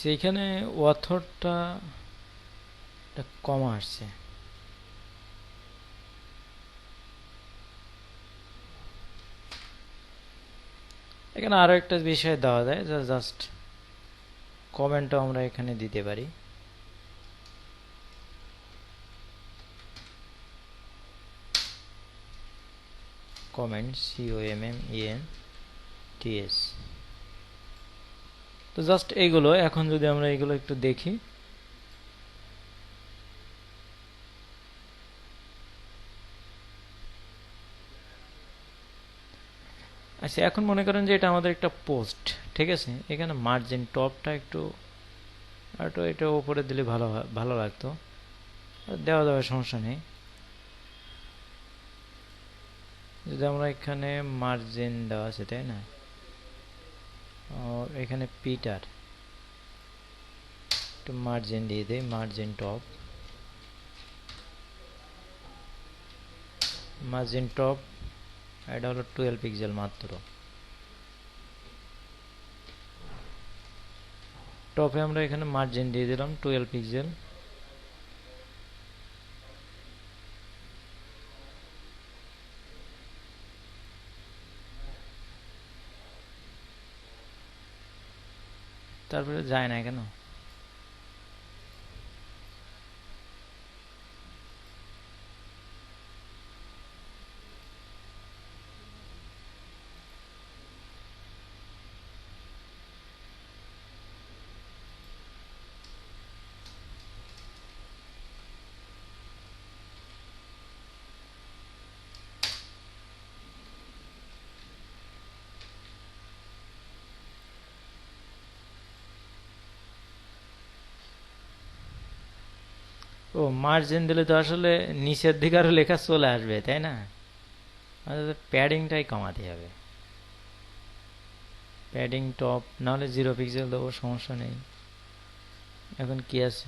সেইখানে অথরটা কম আসছে। এখানে আরো একটা বিষয় দেওয়া যায়, জাস্ট কমেন্টও আমরা এখানে দিতে পারি। Comment, COMMENTS। তো জাস্ট এইগুলো, এখন যদি আমরা এগুলো একটু দেখি, আচ্ছা এখন মনে করেন যে এটা আমাদের একটা পোস্ট, ঠিক আছে। এখানে মার্জিন টপটা একটু এটা উপরে দিলে ভালো লাগতো। দেওয়া যাবে, সমস্যা নেই। যদি আমরা এখানে মার্জিন দেওয়া আছে, তাই না? এখানে পিটার একটু মার্জিন দিয়ে দেই, মার্জিন টপ, মার্জিন টপ এটা হলো 12 পিক্সেল মাত্র। টপে আমরা এখানে মার্জিন দিয়ে দিলাম 12 পিক্সেল। তারপরে যায় না কেন? ও, মার্জিন দিলে তো আসলে নিচের দিকে আরো লেখা চলে আসবে, তাই না? প্যাডিংটাই কমাতে হবে। প্যাডিং টপ নাহলে 0 পিক্সেল দেবো, সমস্যা নেই। এখন কি আছে?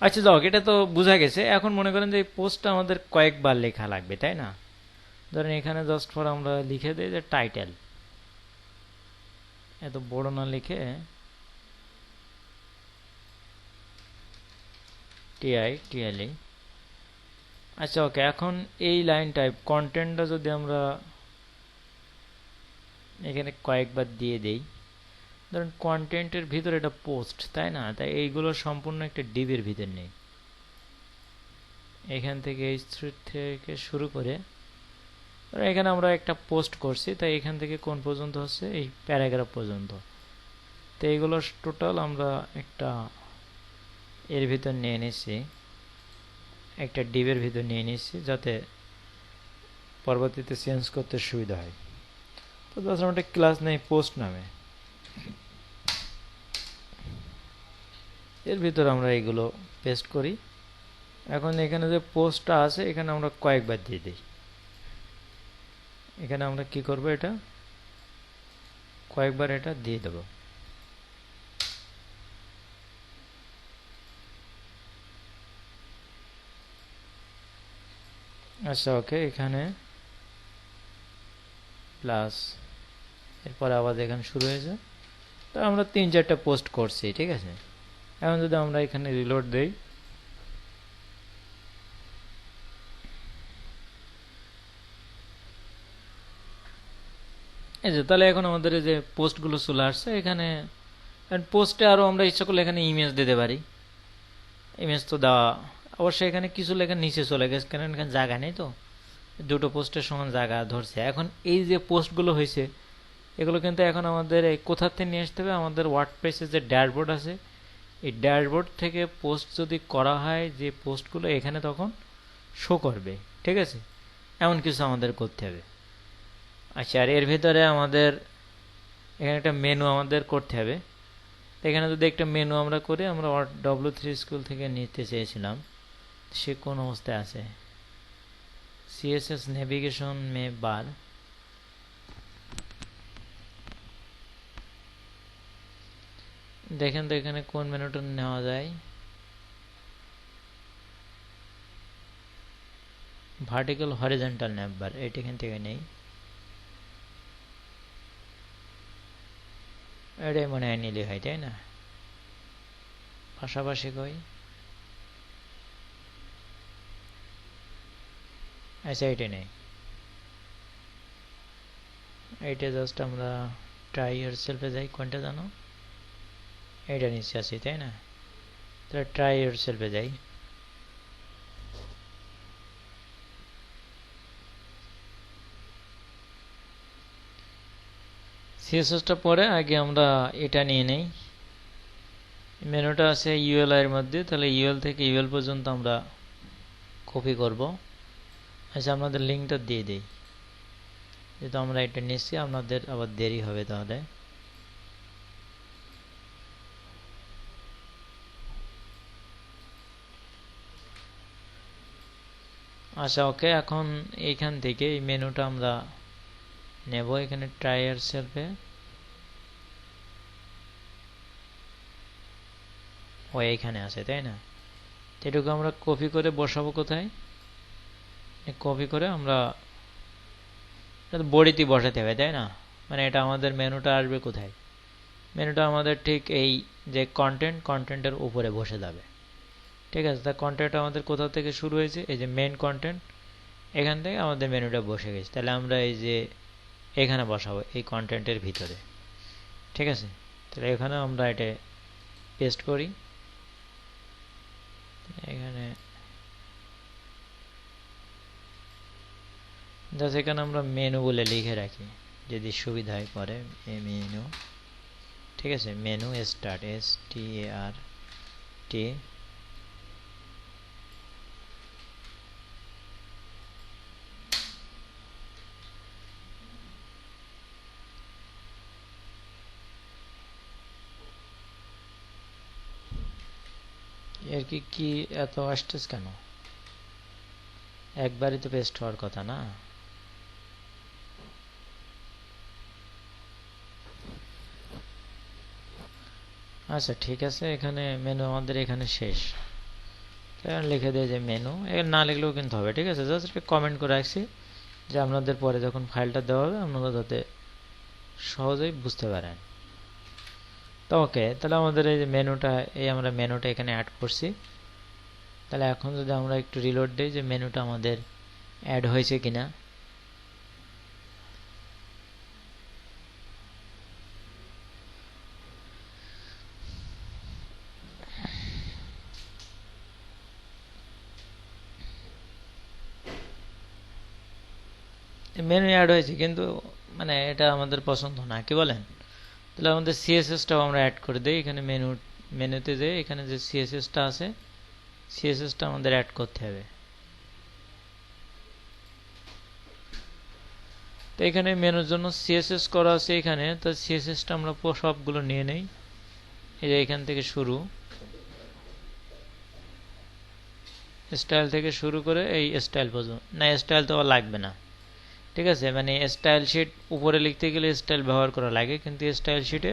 আচ্ছা যাক, এটা তো বোঝা গেছে। এখন মনে করেন যে এই পোস্টটা আমাদের কয়েকবার লেখা লাগবে, তাই না? ধরেন এখানে জাস্ট ফর আমরা লিখে দিই যে টাইটেল, এত বড় না লিখে TITLE। আচ্ছা ওকে, এখন এই লাইন টাইপ কন্টেন্টটা যদি আমরা এখানে কয়েকবার দিয়ে দেই, ধরেন কন্টেন্টের ভিতরে এটা পোস্ট, তাই না? তাই এইগুলো সম্পূর্ণ একটা ডিবির ভিতর নেই। এখান থেকে এই স্ট্রিট থেকে শুরু করে এখানে আমরা একটা পোস্ট করছি, তাই এখান থেকে কোন পর্যন্ত হচ্ছে, এই প্যারাগ্রাফ পর্যন্ত। তো এইগুলো টোটাল আমরা একটা এর ভিতর নিয়ে নিচ্ছি, একটা ডিবের ভিতর নিয়ে নিচ্ছি, যাতে পরবর্তীতে চেঞ্জ করতে সুবিধা হয়। তো তাছাড়া একটা ক্লাস নেই পোস্ট নামে, এর ভিতর আমরা এইগুলো পেস্ট করি। এখন এখানে যে পোস্টটা আছে, এখানে আমরা কয়েকবার দিয়ে দিই। এখানে আমরা কি করব, এটা কয়েকবার এটা দিয়ে দেব। আচ্ছা ওকে, এখানে প্লাস, এরপরে আবার এখানে শুরু হয়েছে। তো আমরা 3-4টা পোস্ট করছি, ঠিক আছে। এখন যদি আমরা এখানে রিলোড দেই, এই যে তাহলে এখন আমাদের এই যে পোস্টগুলো চলে আসছে এখানে। পোস্টে আরো আমরা ইচ্ছা করলে এখানে ইমেজ দিতে পারি। ইমেজ তো দেওয়া, অবশ্যই এখানে কিছু লেখা নিচে চলে গেছে, কারণ এখানে জায়গা নেই, তো দুটো পোস্টের সমান জায়গা ধরছে। এখন এই যে পোস্টগুলো হয়েছে, এগুলো কিন্তু এখন আমাদের এই কোথা থেকে নিয়ে আসতে হবে, আমাদের ওয়ার্ডপ্রেসের যে ড্যাশবোর্ড আছে, এই ড্যাশবোর্ড থেকে পোস্ট যদি করা হয়, যে পোস্টগুলো এখানে তখন শো করবে, ঠিক আছে। এমন কিছু আমাদের করতে হবে। আচ্ছা, আর এর ভিতরে আমাদের এখানে একটা মেনু আমাদের করতে হবে। এখানে যদি একটা মেনু আমরা করি, আমরা W3 স্কুল থেকে নিতে চেয়েছিলাম, সে কোন অবস্থায় আছে? CSS নেভিগেশন মে বার, দেখেন তো এখানে কোন মেনুটা নেওয়া যায়। ভার্টিক্যাল হরিজন্টাল ন্যাপ বার, এটা এখান থেকে নেই। এটাই মনে হয় নিলে হয়, তাই না? পাশাপাশি কই, আচ্ছা এটা নেই, এইটা জাস্ট আমরা ট্রাই ইয়োরসেলফে যাই, কোনটা জানো, এইটা নিচে আছি, তাই না? তাহলে ট্রাই ইয়োরসেলফে যাই। সিএসএসটা পরে আগে আমরা এটা নিয়ে নেই, মেনুটা আছে ইউএল এর মধ্যে, তাহলে ইউএল থেকে ইউএল পর্যন্ত আমরা কপি করব। আচ্ছা আপনাদের লিঙ্কটা দিয়ে দিই, যেহেতু আমরা এটা নিচ্ছি আপনাদের আবার দেরি হবে তাহলে। আচ্ছা ওকে, এখন এইখান থেকে এই মেনুটা আমরা নেব, এখানে ট্রাই ইয়োরসেলফে ও এইখানে আছে, তাই না? এটুকু আমরা কপি করে বসাবো কোথায়, কপি করে আমরা বডিতে বসাতে হবে, তাই না? মানে এটা আমাদের মেনুটা আসবে কোথায়, মেনুটা আমাদের ঠিক এই যে কন্টেন্টের উপরে বসে যাবে, ঠিক আছে? তা কন্টেন্ট আমাদের কোথা থেকে শুরু হয়েছে, এই যে মেন কন্টেন্ট, এখান থেকে আমাদের মেনুটা বসে গেছে, তাহলে আমরা এই যে এখানে বসাবো এই কন্টেন্টের ভিতরে, ঠিক আছে? তাহলে এখানে আমরা এটা পেস্ট করি, এখানে জাস্ট এখানে আমরা মেনু বলে লিখে রাখি যদি সুবিধা হয় পরে, মেনু, ঠিক আছে? মেনু স্টার্ট, START, এর কি এত আসতেছ কেন, একবারই তো পেস্ট হওয়ার কথা না? আচ্ছা ঠিক আছে, এখানে মেনু আমাদের এখানে শেষ, লিখে দেয় যে মেনু, এর না লিখলেও কিন্তু হবে, ঠিক আছে? জাস্ট একটা কমেন্ট করে রাখছি যে আপনাদের পরে যখন ফাইলটা দেওয়া হবে আপনারা যাতে সহজেই বুঝতে পারেন। তো ওকে, তাহলে আমাদের এই যে মেনুটা, এই আমরা মেনুটা এখানে অ্যাড করছি। তাহলে এখন যদি আমরা একটু রিলোড দিই যে মেনুটা আমাদের অ্যাড হয়েছে কিনা, মেনু অ্যাড হয়েছে কিন্তু মানে এটা আমাদের পছন্দ না, কি বলেন? তাহলে আমাদের সিএসএসটাও আমরা অ্যাড করে দিই, এখানে মেনুতে যে এখানে যে সিএসএসটা আছে, সিএসএসটা আমাদের অ্যাড করতে হবে। তো এখানে মেনুর জন্য সিএসএস করা আছে এখানে, তো সিএসএসটা আমরা সবগুলো নিয়ে নেই, এই যে এখান থেকে শুরু, স্টাইল থেকে শুরু করে এই স্টাইল পর্যন্ত, না স্টাইল তো লাগবে না, ঠিক আছে? মানে স্টাইল শিট উপরে লিখতে গেলে স্টাইল ব্যবহার করা লাগে, কিন্তু স্টাইল শিটে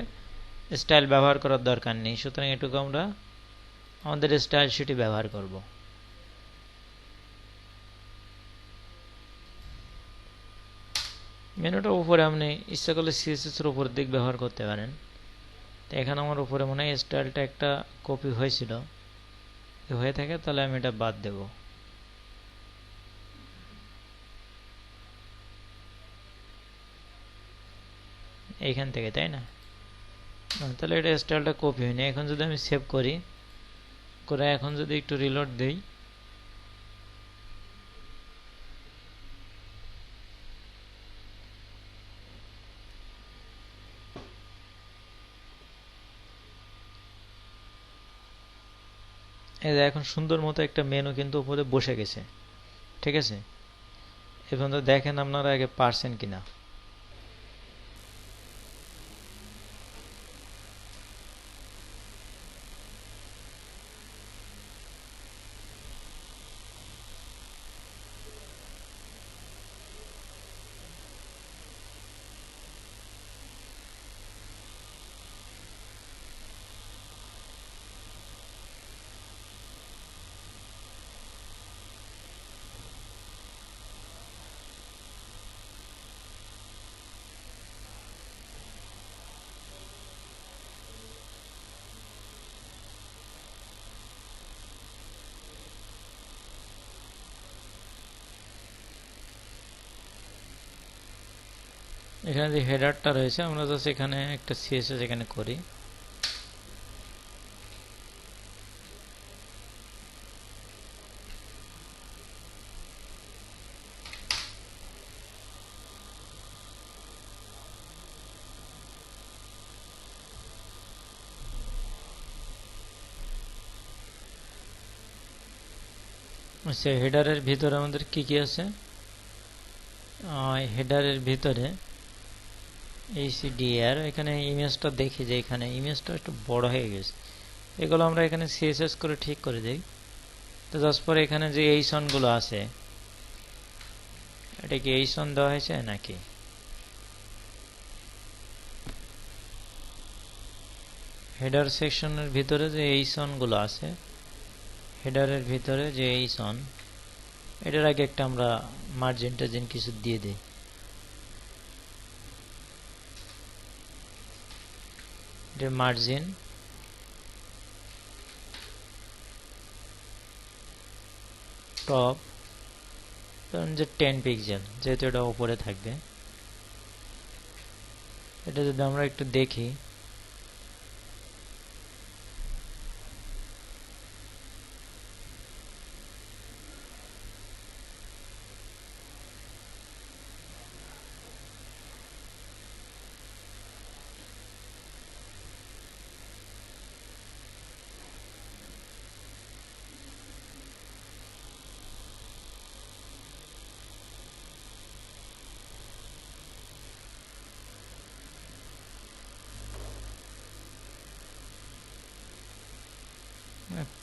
স্টাইল ব্যবহার করার দরকার নেই, সুতরাং এটুকু আমরা আমাদের স্টাইল শিটে ব্যবহার করব। মেনুটা উপরে আপনি ইচ্ছা করলে সিএসএস এর উপর দিক ব্যবহার করতে পারেন। তো এখানে আমার উপরে মনে হয় স্টাইলটা একটা কপি হয়েছিল, হয়ে থাকে তাহলে আমি এটা বাদ দেব। এইখান থেকে, তাই না? তাহলে এটা স্টাইলটা কপি হয়নি। এখন যদি আমি সেভ করি, করে এখন যদি একটু রিলোড দেই, এই যে এখন সুন্দর মতো একটা মেনু কিন্তু উপরে বসে গেছে, ঠিক আছে? এখন তো দেখেন আপনারা আগে পারছেন কিনা। এখানে যে হেডারটা রয়েছে আমরা জাস্ট এখানে একটা সিএসএস এখানে করি। আচ্ছা, হেডারের ভিতরে আমাদের কি কি আছে? হেডারের ভিতরে এইচডিআর, এখানে ইমেজটা দেখি যে এখানে ইমেজটা একটু বড় হয়ে গেছে। এগুলো আমরা এখানে সিএসএস করে ঠিক করে দিই। তো জাস্ট পরে এখানে যে এইচন গুলো আছে, এটা কি এইচন দেওয়া হয়েছে নাকি? হেডার সেকশনের ভিতরে যে এইচন গুলো আছে, হেডারের ভিতরে যে এইচন, এটার আগে একটা আমরা মার্জিন টার্জিন কিছু দিয়ে দিই। এটার মার্জিন টপ ধরুন যে 10 পিক্সেল, যেহেতু এটা উপরে থাকবে। এটা যদি আমরা একটু দেখি,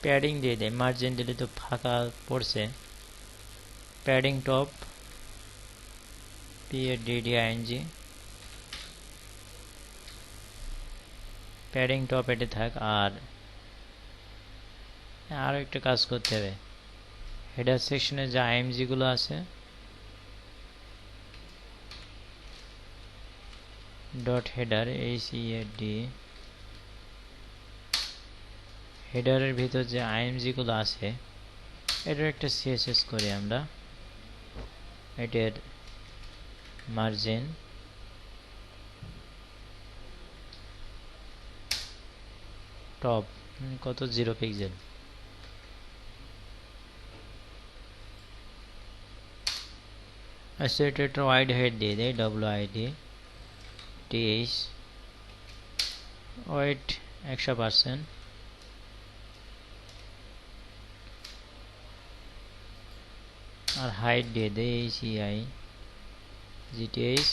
প্যাডিং দিয়ে দেয়। মার্জিন দিলে তো ফাঁকা পড়ছে। Padding top PADDING, padding top এটি থাক। আর আরো একটা কাজ করতে হবে, হেডার সেকশনে যে IMG গুলো আছে, ডট হেডার HEAD, হেডারের ভিতর যে IMG গুলো আছে এটার একটা CSS করি আমরা। এটার মার্জিন টপ কত, 0 পিক্সেল। আচ্ছা, এটা একটা ওয়াইড হেড দিয়ে দেয়, WID TH, ওয়েট 100%, আর হাইট দিয়ে দেয় HEI GTH,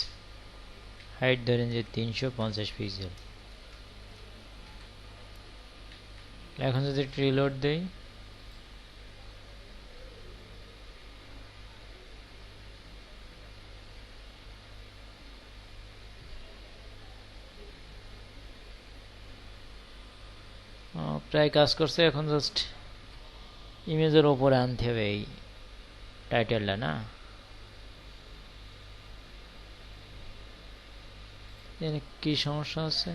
হাইট ধরেন যে 350 পিক্সেল। এখন যদি রিলোড দেই, প্রায় কাজ করছে। এখন জাস্ট ইমেজের ওপরে আনতে হবে এই টাইটেলটা, না কি সমস্যা আছে?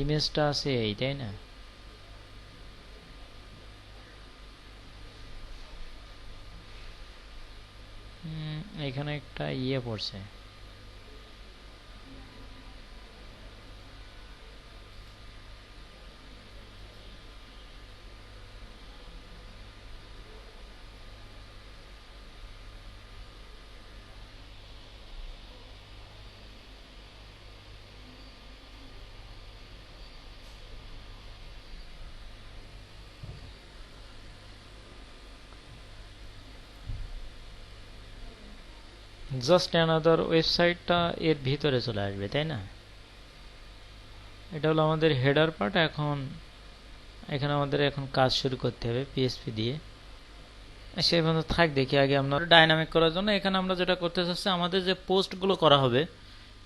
ইমেজটা আছে এই, তাই না? এখানে একটা পড়ছে। জাস্ট অ্যানাদার ওয়েবসাইটটা এর ভিতরে চলে আসবে, তাই না? এটা হলো আমাদের হেডার পার্ট। এখন এখানে আমাদের এখন কাজ শুরু করতে হবে PHP দিয়ে। সেই পর্যন্ত থাক, দেখি আগে আমরা ডাইনামিক করার জন্য এখানে আমরা যেটা করতে চাচ্ছি, আমাদের যে পোস্টগুলো করা হবে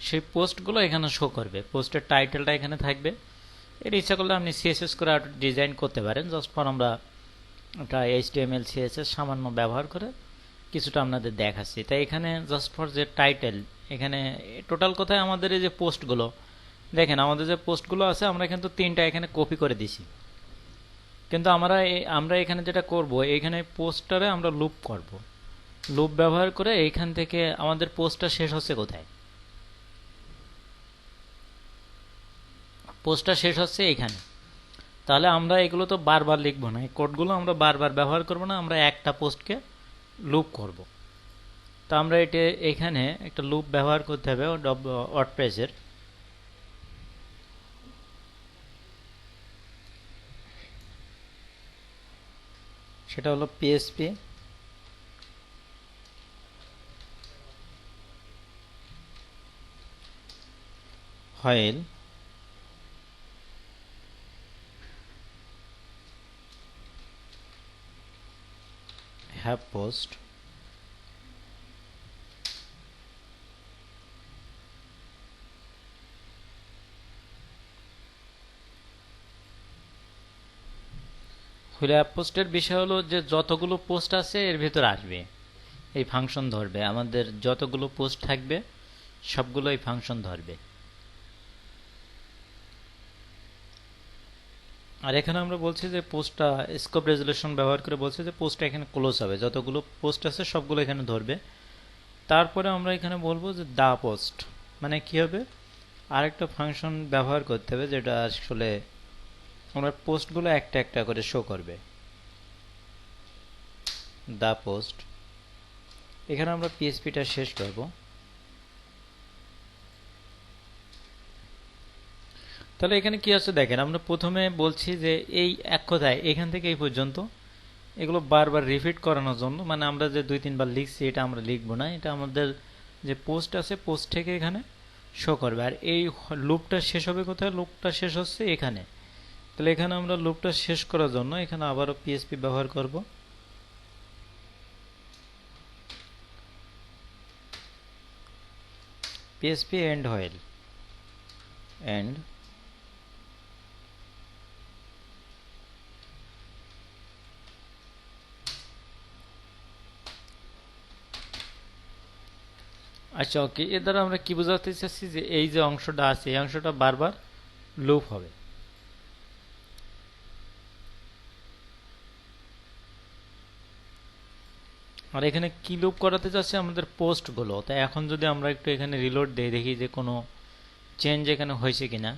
সেই পোস্টগুলো এখানে শো করবে। পোস্টের টাইটেলটা এখানে থাকবে। এটা ইচ্ছা করলে আপনি CSS করে ডিজাইন করতে পারেন। জাস্ট ফর আমরা একটা HTML CSS সামান্য ব্যবহার করে কিছুটা আপনাদের দেখাচ্ছি। তাই এখানে জাস্ট ফর যে টাইটেল, এখানে টোটাল কোথায় আমাদের এই যে পোস্টগুলো দেখেন, আমাদের যে পোস্টগুলো আছে আমরা কিন্তু 3টা এখানে কপি করে দিছি। কিন্তু আমরা এখানে যেটা করব, এখানে পোস্টারে আমরা লুপ করব। লুপ ব্যবহার করে এইখান থেকে আমাদের পোস্টটা শেষ হচ্ছে কোথায়? পোস্টটা শেষ হচ্ছে এইখানে। তাহলে আমরা এগুলো তো বারবার লিখবো না, এই কোডগুলো আমরা বারবার ব্যবহার করব না, আমরা একটা পোস্টকে লুপ করব। তো আমরা এটা এখানে একটা লুপ ব্যবহার করতে হবে ওয়ার্ডপ্রেসের। সেটা হলো PSP while have post wheel app পোস্টের বিষয় হলো যে যতগুলো পোস্ট আছে এর ভিতর আসবে এই ফাংশন ধরবে, আমাদের যতগুলো পোস্ট থাকবে সবগুলো এই ফাংশন ধরবে। আর এখানে আমরা বলছি যে পোস্টটা স্কোপ রেজুলেশন ব্যবহার করে বলছি যে পোস্টটা এখানে ক্লোজ হবে, যতগুলো পোস্ট আছে সবগুলো এখানে ধরবে। তারপরে আমরা এখানে বলবো যে দা পোস্ট মানে কি হবে, আরেকটা ফাংশন ব্যবহার করতে হবে যেটা আসলে আমরা পোস্টগুলো একটা একটা করে শো করবে। দা পোস্ট, এখানে আমরা পিএসপিটা শেষ করব। তাহলে এখানে কি আছে দেখেন, আমরা প্রথমে বলছি যে এই এক কথায় এখান থেকে এই পর্যন্ত এগুলো বারবার রিপিট করানোর জন্য, মানে আমরা যে 2-3 বার লিখছি এটা আমরা লিখবো না, এটা আমাদের যে পোস্ট আছে পোস্ট থেকে এখানে শো করবে। আর এই লুপটা শেষ হবে কোথায়? লুপটা শেষ হচ্ছে এখানে। তাহলে এখানে আমরা লুপটা শেষ করার জন্য এখানে আবারও পিএসপি ব্যবহার করব। পিএসপি এন্ড while এন্ড আচ্ছা ওকে, এর দ্বারা আমরা কি বোঝাতে চাচ্ছি যে এই যে অংশটা আছে এই অংশটা বারবার লুপ হবে। আর এখানে কি লুপ করাতে চাচ্ছে? আমাদের পোস্টগুলো। তাই এখন যদি আমরা একটু এখানে রিলোড দেই, দেখি যে কোনো চেঞ্জ এখানে হয়েছে কিনা।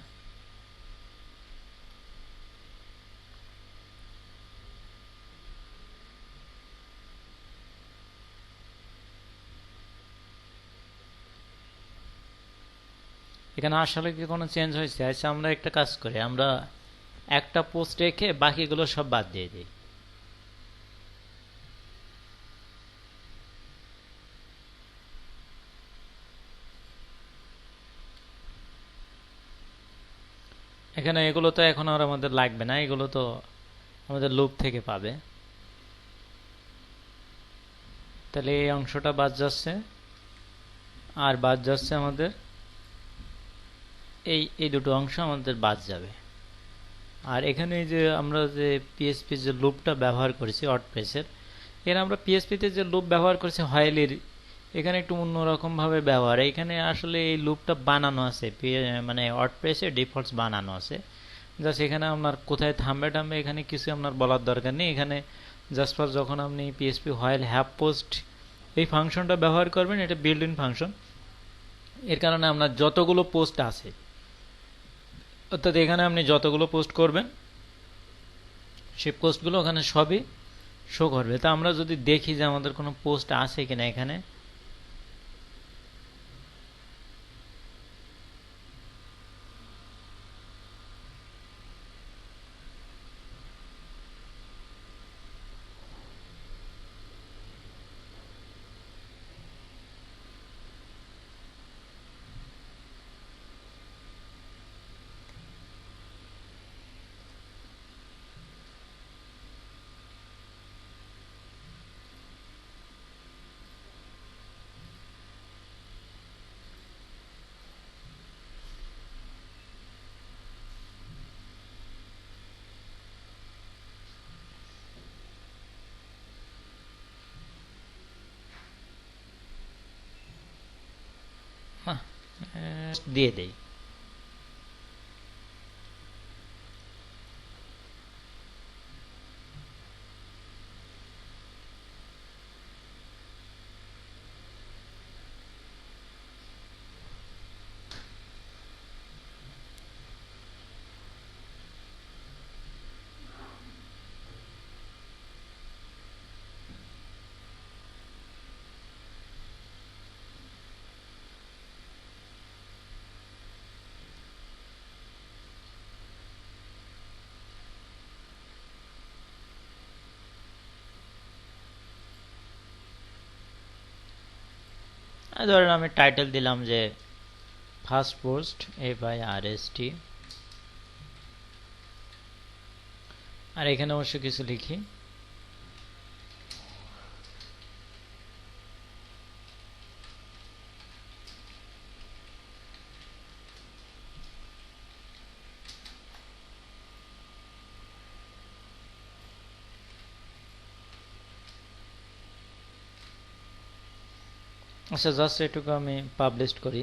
এখানে আসলে কি কোনো চেঞ্জ হয়েছে? আচ্ছা আমরা একটা কাজ করি, আমরা একটা পোস্ট রেখে বাকিগুলো সব বাদ দিয়ে দিই। এখানে এগুলো তো এখন আর আমাদের লাগবে না, এগুলো তো আমাদের লুপ থেকে পাবে। তাহলে এই অংশটা বাদ যাচ্ছে, আর বাদ যাচ্ছে আমাদের এই এই দুটো অংশ আমাদের বাদ যাবে। আর এখানে যে আমরা যে পিএসপি যে লুপটা ব্যবহার করেছি ওয়ার্ডপ্রেসের, এখানে আমরা পিএসপিতে যে লুপ ব্যবহার করেছি হোয়াইলের, এখানে একটু অন্যরকম ভাবে ব্যবহার। এখানে আসলে এই লুপটা বানানো আছে, মানে ওয়ার্ডপ্রেসে ডিফল্টস বানানো আছে। জাস্ট এখানে আপনার কোথায় থামবে টামবে এখানে কিছু আপনার বলার দরকার নেই। এখানে জাস্ট ফর যখন আপনি পিএসপি হোয়াইল হ্যাভ পোস্ট এই ফাংশনটা ব্যবহার করবেন, এটা বিল্ড ইন ফাংশন। এর কারণে আপনার যতগুলো পোস্ট আছে, অর্থাৎ এখানে আপনি যতগুলো পোস্ট করবেন সেই পোস্টগুলো ওখানে সবই শো করবে। তা আমরা যদি দেখি যে আমাদের কোনো পোস্ট আছে কিনা এখানে, দিয়ে দেই। ধরেন আমি টাইটেল দিলাম যে ফার্স্ট পোস্ট FIRST, আর এখানে অবশ্য কিছু লিখি। আচ্ছা, জাস্ট এটুকু আমি পাবলিশ করি।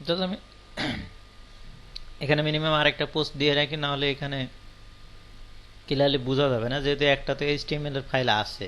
জাস্ট আমি এখানে মিনিমাম আরেকটা পোস্ট দিয়ে রাখি, না হলে এখানে ক্লিয়ারলি বোঝা যাবে না, যেহেতু একটা তো HTML এর ফাইল আছে।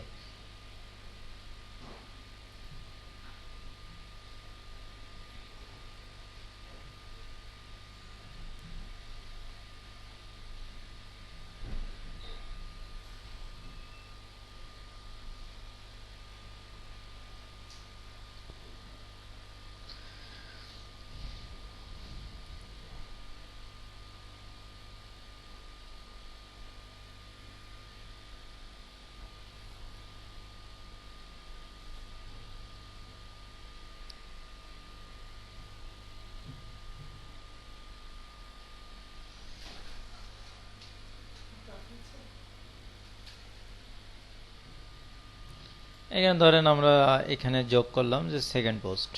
এখানে ধরেন আমরা এখানে যোগ করলাম যে সেকেন্ড পোস্ট।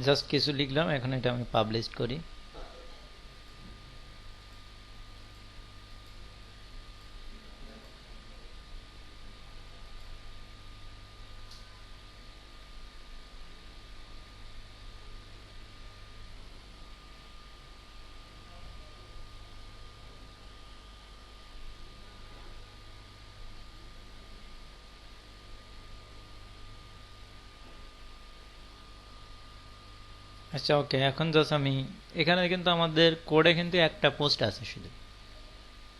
জাস্ট কিছু লিখলাম, এখন এটা আমি পাবলিশ করি। আচ্ছা, ওকে, এখন জাস্ট আমি এখানে কিন্তু আমাদের কোডে কিন্তু একটা পোস্ট আছে, শুধু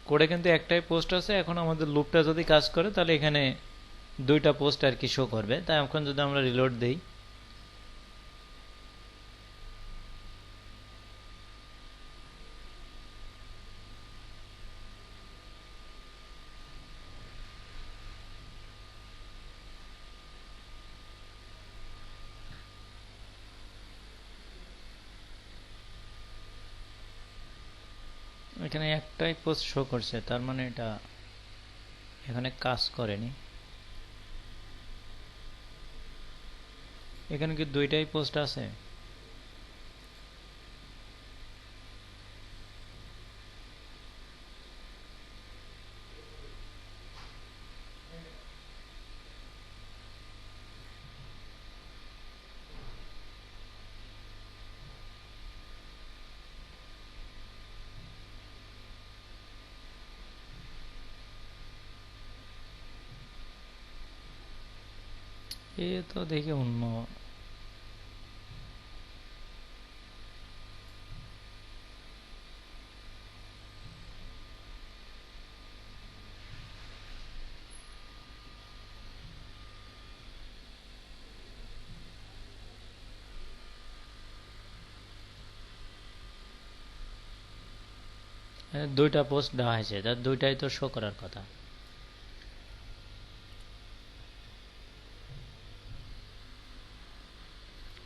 কোডে কিন্তু একটাই পোস্ট আছে। এখন আমাদের লুপটা যদি কাজ করে তাহলে এখানে দুইটা পোস্ট আর কি শো করবে। তাই এখন যদি আমরা রিলোড দেই, এখানে একটাই পোস্ট শো করছে, তার মানে এটা এখানে কাজ করেনি। এখানে কি দুইটাই পোস্ট আছে? এ তো দেখি অন্য। দুইটা পোস্ট দেওয়া হয়েছে, তার দুইটাই তো শো করার কথা।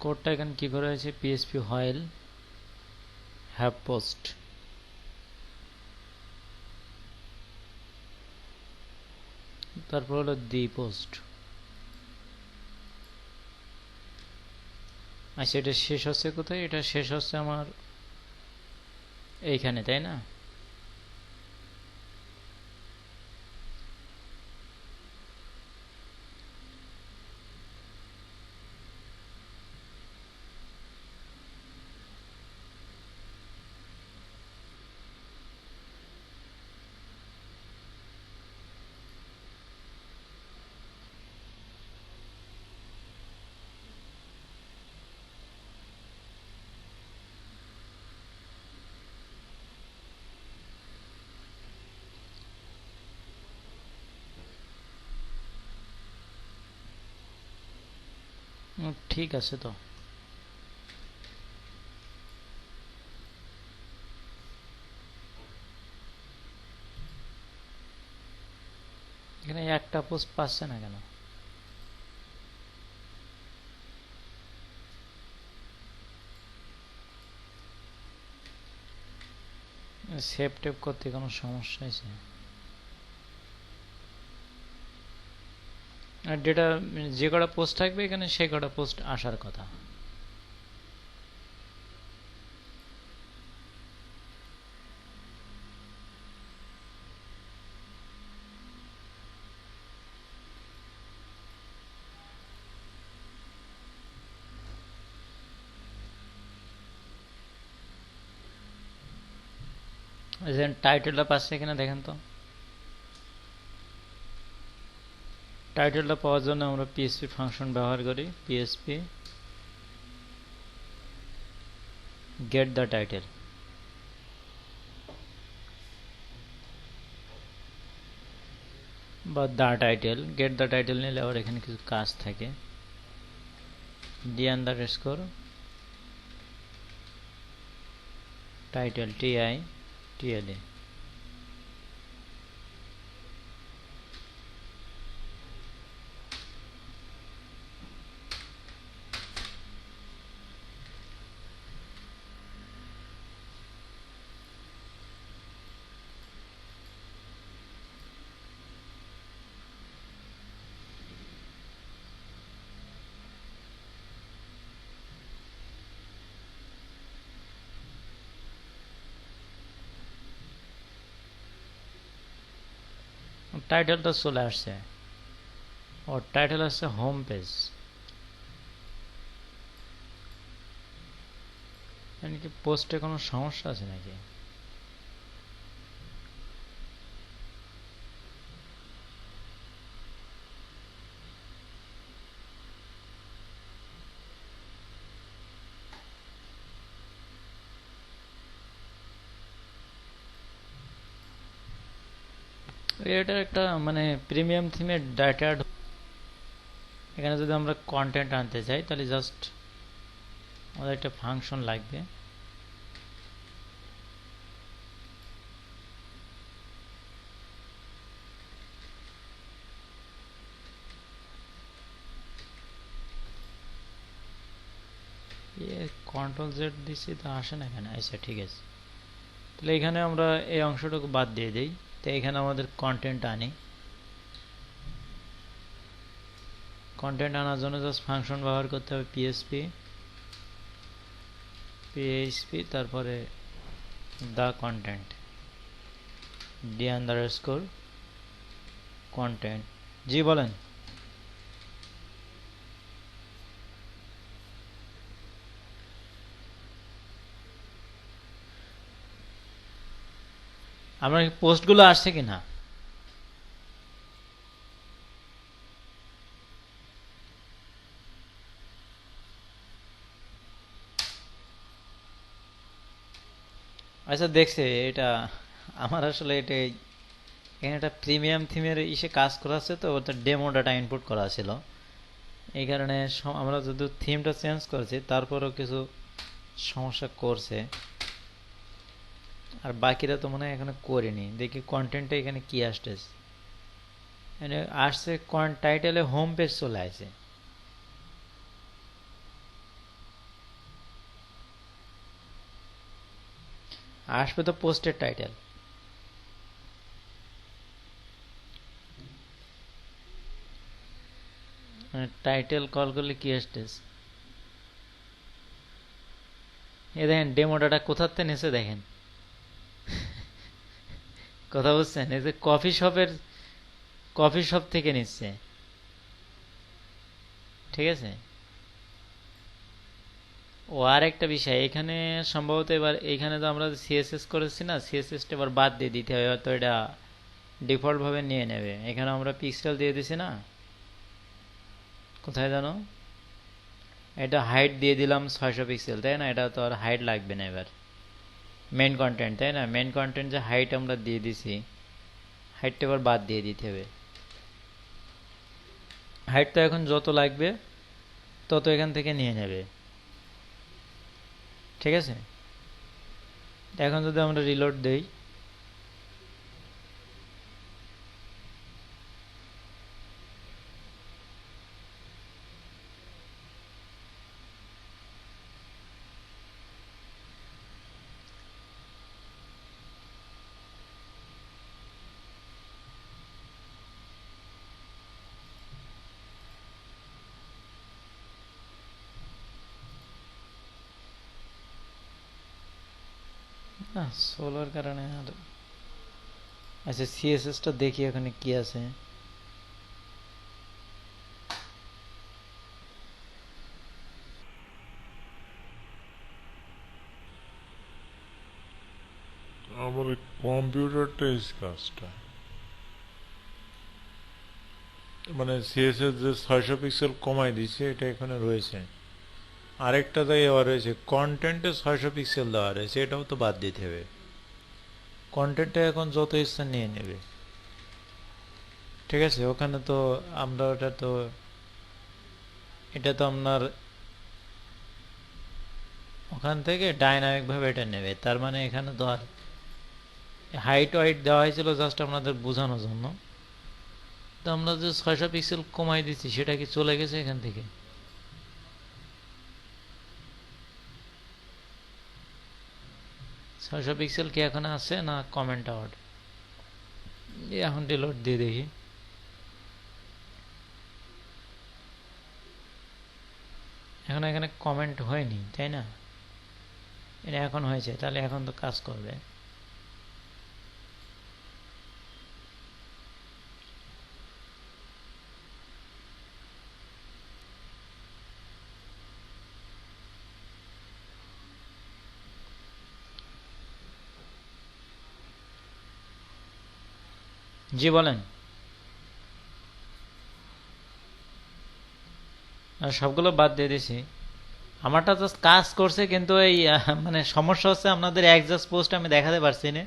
কোডটা এখানে কি করা হয়েছে? PHP while have post, তারপর হলো দি পোস্ট। আচ্ছা, এটা শেষ হচ্ছে কোথায়? এটা শেষ হচ্ছে আমার এইখানে, তাই না? ঠিক আছে তো। এখানে একটা পোস্ট পাচ্ছে না কেন? সেভ টেপ করতে কোনো সমস্যা আছে? আর ডেটা যে কটা পোস্ট থাকবে এখানে সে কটা পোস্ট আসার কথা। টাইটেলটা পাচ্ছে কিনা দেখেন তো। টাইটেলটা পাওয়ার জন্য আমরা পিএসপি ফাংশন ব্যবহার করি, পিএসপি গেট দ্য টাইটেল। বা the title, get the title নিলে আবার এখানে কিছু কাজ থাকে। d_underscore title, TITLE। টাইটেলটা চলে আসছে, ওর টাইটেল আসছে হোম পেজ। কি পোস্টে কোনো সমস্যা আছে নাকি? এটা একটা মানে প্রিমিয়াম থিমের ডাটা। এখানে যদি আমরা কন্টেন্ট আনতে চাই তাহলে জাস্ট আমাদের একটা ফাংশন লাগবে। Ctrl Z দিচ্ছি তো আসে না কেন? আচ্ছা ঠিক আছে, তাহলে এখানে আমরা এই অংশটুকু বাদ দিয়ে দিই। তো এখানে আমাদের কন্টেন্ট আনি। কন্টেন্ট আনার জন্য জাস্ট ফাংশন ব্যবহার করতে হবে, পিএইচপি তারপরে দ্য কন্টেন্ট, d_content। জি বলেন। আপনার পোস্টগুলো আসছে কিনা? আচ্ছা দেখছে এটা। আমার আসলে এটা এখানে একটা প্রিমিয়াম থিমের ইসে কাজ করা আছে, তো ওটা ডেমো ডাটা ইনপুট করা ছিল। এই কারণে আমরা যদি থিমটা চেঞ্জ করেছি তারপরেও কিছু সমস্যা করছে। আর বাকিরা তো মনে হয় এখানে করিনি। দেখি কন্টেন্টে এখানে কি আসতেছে। আসছে টাইটেলে হোম পেজ চলে আসে। আসবে তো পোস্টের টাইটেল। টাইটেল কল করলে কি আসতেছে? এ দেখেন ডেমো ডাটা কোথাতে নিচে দেখেন। কথা বুঝছেন? এই যে কফি শপ থেকে নিচ্ছে। ঠিক আছে। ও আর একটা বিষয় এখানে সম্ভবত এবার এইখানে তো আমরা সিএসএস করেছি না, সিএসএসটা এবার বাদ দিয়ে দিতে হবে, তো এটা ডিফল্ট ভাবে নিয়ে নেবে। এখানে আমরা পিক্সেল দিয়ে দিছি না, কোথায় জানো? এটা হাইট দিয়ে দিলাম 600 পিক্সেল, তাই না? এটা তো আর হাইট লাগবে না এবার। মেন কন্টেন্ট, তাই না? মেন কন্টেন্ট যে হাইট আমরা দিয়ে দিছি, হাইটটা এবার বাদ দিয়ে দিতে হবে। হাইট তো এখন যত লাগবে তত এখান থেকে নিয়ে নেবে। ঠিক আছে, এখন যদি আমরা রিলোড দেই, না সোলার কারণে আর। আচ্ছা সিএসএসটা দেখি এখানে কি আছে। আমার কম্পিউটারটা এই কাজটা, মানে সিএসএস যে 600 পিক্সেল কমাই দিছে এটা এখানে রয়েছে। আরেকটা জায়গায় আবার রয়েছে কন্টেন্টে 600 পিক্সেল দেওয়া রয়েছে, এটাও তো বাদ দিতে হবে। কন্টেন্টটা এখন যত ইচ্ছা নিয়ে নেবে। ঠিক আছে, ওখানে তো আমরা ওটা তো, এটা তো আপনার ওখান থেকে ডাইনামিক ভাবে এটা নেবে। তার মানে এখানে তো আর হাইট ওয়াইট দেওয়া হয়েছিল জাস্ট আপনাদের বোঝানোর জন্য। তো আমরা যে 600 পিক্সেল কমাই দিচ্ছি সেটা কি চলে গেছে এখান থেকে? 600 পিক্সেল কি এখন আছে না কমেন্ট আউট? এখন ডিলোড দিয়ে দেখি। এখন এখানে কমেন্ট হয়নি তাই না? এটা এখন হয়েছে, তাহলে এখন তো কাজ করবে। জি বলেন। সবগুলো বাদ দিয়ে দিছি। আমারটা জাস্ট কাজ করছে, কিন্তু এই মানে সমস্যা হচ্ছে আপনাদের একজাস্ট পোস্ট আমি দেখাতে পারছি না।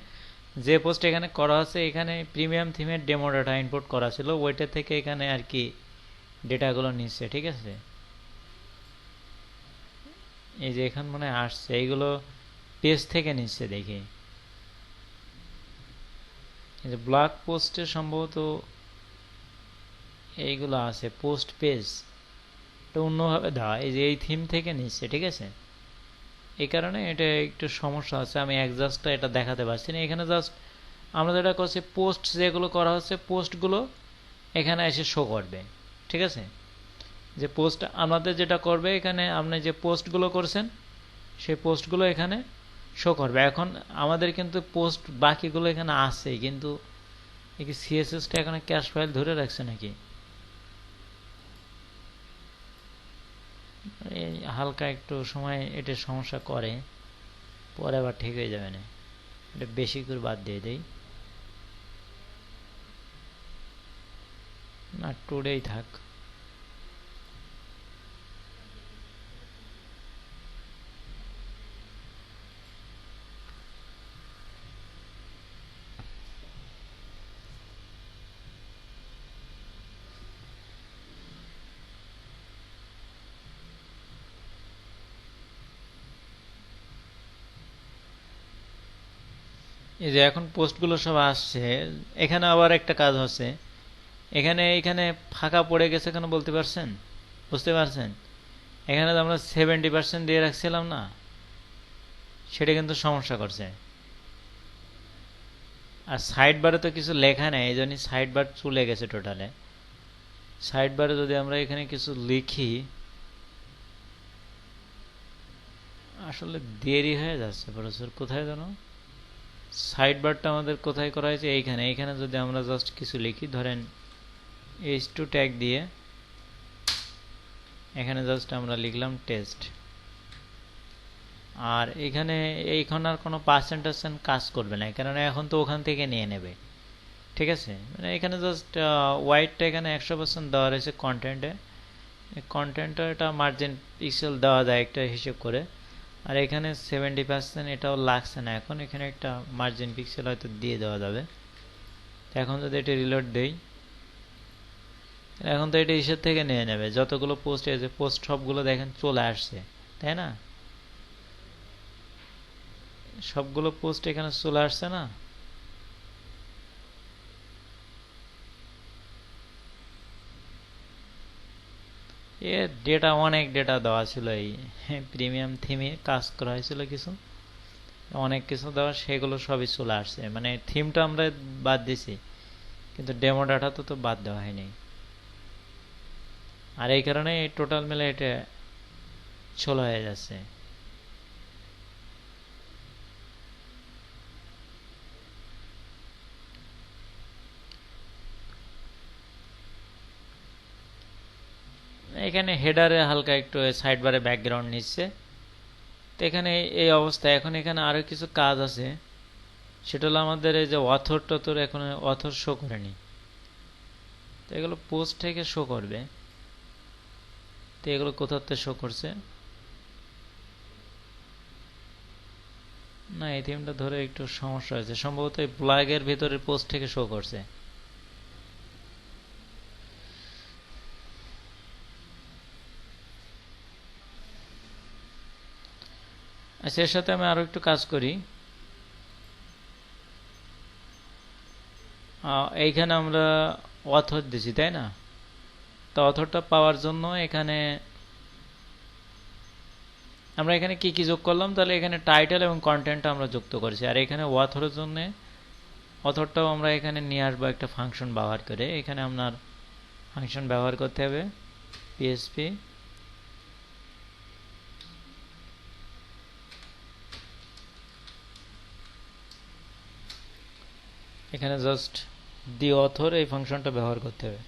যে পোস্ট এখানে করা হচ্ছে, এখানে প্রিমিয়াম থিমের ডেমো ডাটা ইনপুট করা ছিল, ওইটা থেকে এখানে আর কি ডেটাগুলো নিচ্ছে। ঠিক আছে, এই যে এখানে মনে আসছে এইগুলো পেজ থেকে নিচ্ছে দেখি। এই যে ব্লগ পোস্টে সম্ভবত এইগুলো আছে, পোস্ট পেজ এটা অন্যভাবে দেওয়া, এই যে এই থিম থেকে নিচ্ছে। ঠিক আছে, এই কারণে এটা একটু সমস্যা হচ্ছে, আমি একজাস্টটা এটা দেখাতে পারছি না। এখানে জাস্ট আমরা যেটা করছি, পোস্ট যেগুলো করা হচ্ছে পোস্টগুলো এখানে এসে শো করবে। ঠিক আছে, যে পোস্ট আমাদের যেটা করবে, এখানে আপনি যে পোস্টগুলো করছেন সেই পোস্টগুলো এখানে শো করবে। এখন আমাদের কিন্তু পোস্ট বাকিগুলো এখানে আছে, কিন্তু এই সিএসএসটা এখানে ক্যাশ ফাইল ধরে রাখছে নাকি, এই হালকা একটু সময় এটা সমস্যা করে, পরে আবার ঠিক হয়ে যাবে না। এটা বেশি করে বাদ দিয়ে দেই না, টুডেই থাক। এই যে এখন পোস্টগুলো সব আসছে, এখানে আবার একটা কাজ হচ্ছে। এখানে এখানে ফাঁকা পড়ে গেছে কেন বলতে পারছেন? বুঝতে পারছেন? এখানে তো আমরা 70% দিয়ে রাখছিলাম না, সেটা কিন্তু সমস্যা করছে। আর সাইড বারে তো কিছু লেখা নেই, এই জন্যই সাইড বার চলে গেছে টোটালে। সাইড বারে যদি আমরা এখানে কিছু লিখি, আসলে দেরি হয়ে যাচ্ছে প্রচুর। কোথায় জানো সাইড বারটা আমাদের কোথায় করা হয়েছে? এইখানে। এইখানে যদি আমরা জাস্ট কিছু লিখি, ধরেন h2 ট্যাগ দিয়ে এখানে জাস্ট আমরা লিখলাম টেস্ট, আর এখানে এইখানে আর কোনো পার্সেন্টেজ কাজ করবে না, কারণ এখন তো ওখান থেকে নিয়ে নেবে। ঠিক আছে, মানে এখানে জাস্ট হোয়াইটটা এখানে 100% দেওয়া রয়েছে কন্টেন্টে। কন্টেন্টটা এটা মার্জিন পিক্সেল দেওয়া যায় একটা হিসেব করে, আর এখানে 70% এটাও লাগছে না এখন, এখানে একটা মার্জিন পিক্সেল হয়তো দিয়ে দেওয়া যাবে। এখন যদি এটা রিলোড দেই, এখন তো এটা ইসের থেকে নিয়ে নেবে, যতগুলো পোস্ট এসে পোস্ট সবগুলো দেখেন চলে আসছে, তাই না? সবগুলো পোস্ট এখানে চলে আসছে না? এ ডেটা, অনেক ডেটা দেওয়া ছিল, এই প্রিমিয়াম থিমে কাজ করা হয়েছিল কিছু, অনেক কিছু দেওয়া, সেগুলো সবই চলে আসছে। মানে থিমটা আমরা বাদ দিছি, কিন্তু ডেমো ডাটা তো বাদ দেওয়া হয়নি। আর এই কারণে এই টোটাল মিলে এটা ষোলো হয়ে যাচ্ছে। এখানে হেডারে হালকা একটু সাইড বারে ব্যাকগ্রাউন্ড নিচ্ছে, তো এখানে এই অবস্থা। এখন এখানে আরো কিছু কাজ আছে, সেটা হলো আমাদের এই যে অথর টথর, এখন অথর শো করেনি, তো এগুলো পোস্ট থেকে শো করবে। তো এগুলো কোথাতে শো করছে না, এই থিমটা ধরে একটু সমস্যা হয়েছে, সম্ভবত এই ব্লগের ভিতরে পোস্ট থেকে শো করছে। আচ্ছা, এর সাথে আমি আরো একটু কাজ করি। এইখানে আমরা অথর দিছি, তাই না? তো অথরটা পাওয়ার জন্য এখানে আমরা এখানে কি কি যোগ করলাম, তাহলে এখানে টাইটেল এবং কন্টেন্টটা আমরা যুক্ত করেছি। আর এখানে অথরের জন্য অথরটাও আমরা এখানে নিয়ে আসবো একটা ফাংশন ব্যবহার করে। এখানে আপনার ফাংশন ব্যবহার করতে হবে পিএসপি এখানে জাস্ট দি অথর, এই ফাংশনটা ব্যবহার করতে হবে।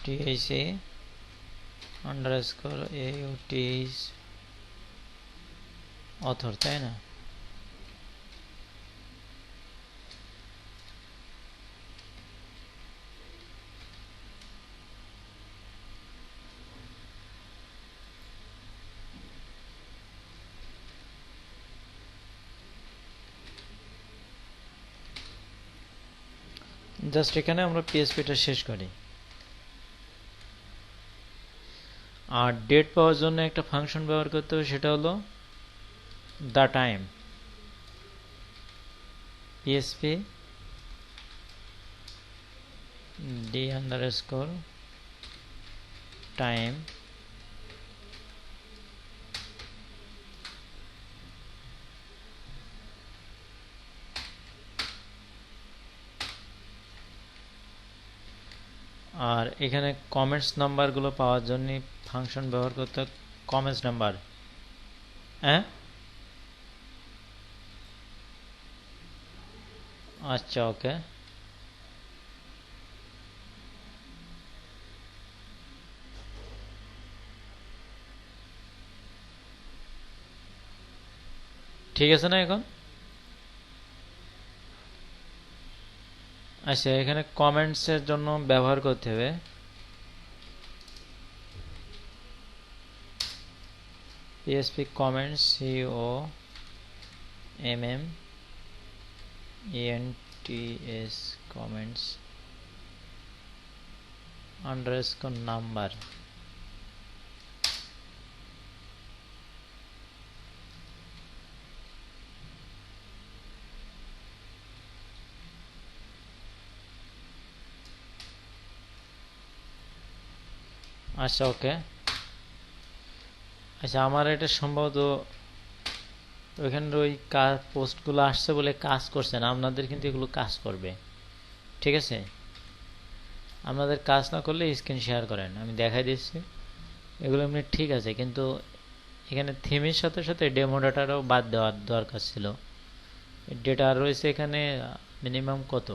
টিএসি আন্ডারস্কোর AUTH অথর, তাই না? জাস্ট এখানে আমরা পিএসপিটা শেষ করি। আর ডেট পাওয়ার জন্য একটা ফাংশন ব্যবহার করতে হবে, সেটা হলো the time. PSP D underscore time, আর এখানে কমেন্টস নাম্বারগুলো পাওয়ার জন্য ফাংশন ব্যবহার করতে হবে কমেন্টস নাম্বার। হ্যাঁ, আচ্ছা, ওকে। ঠিক আছে না এখন? আচ্ছা, এখানে কমেন্টস এর জন্য ব্যবহার করতে হবে PSP comments, COMMENTS comments underscore number. আচ্ছা, ওকে। আচ্ছা, আমার এটা সম্ভবত ওইখানে ওই পোস্টগুলো আসছে বলে কাজ করছে না, আপনাদের কিন্তু এগুলো কাজ করবে, ঠিক আছে? আপনাদের কাজ না করলে স্ক্রিন শেয়ার করেন, আমি দেখাই দিচ্ছি। এগুলো এমনি ঠিক আছে, কিন্তু এখানে থিমের সাথে সাথে ডেমো ডাটাটাও বাদ দেওয়ার দরকার ছিল। ডেটা রয়েছে এখানে মিনিমাম কত,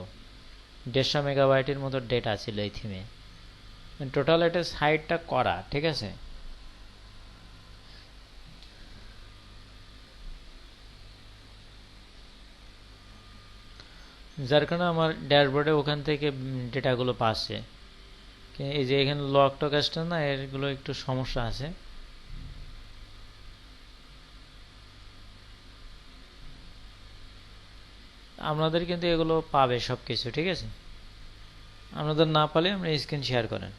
150 মেগাবাইটের মতো ডেটা ছিল এই থিমে। টোটাল এটা সাইটটা করা, ঠিক আছে? যার কারণে আমার ড্যাশবোর্ডে ওখান থেকে ডেটাগুলো পাচ্ছে। এই যে এখানে লক টক আসছে না, এরগুলো একটু সমস্যা আছে। আপনাদের কিন্তু এগুলো পাবে সব কিছু, ঠিক আছে? আপনাদের না পালে আমরা স্ক্রিন শেয়ার করেন।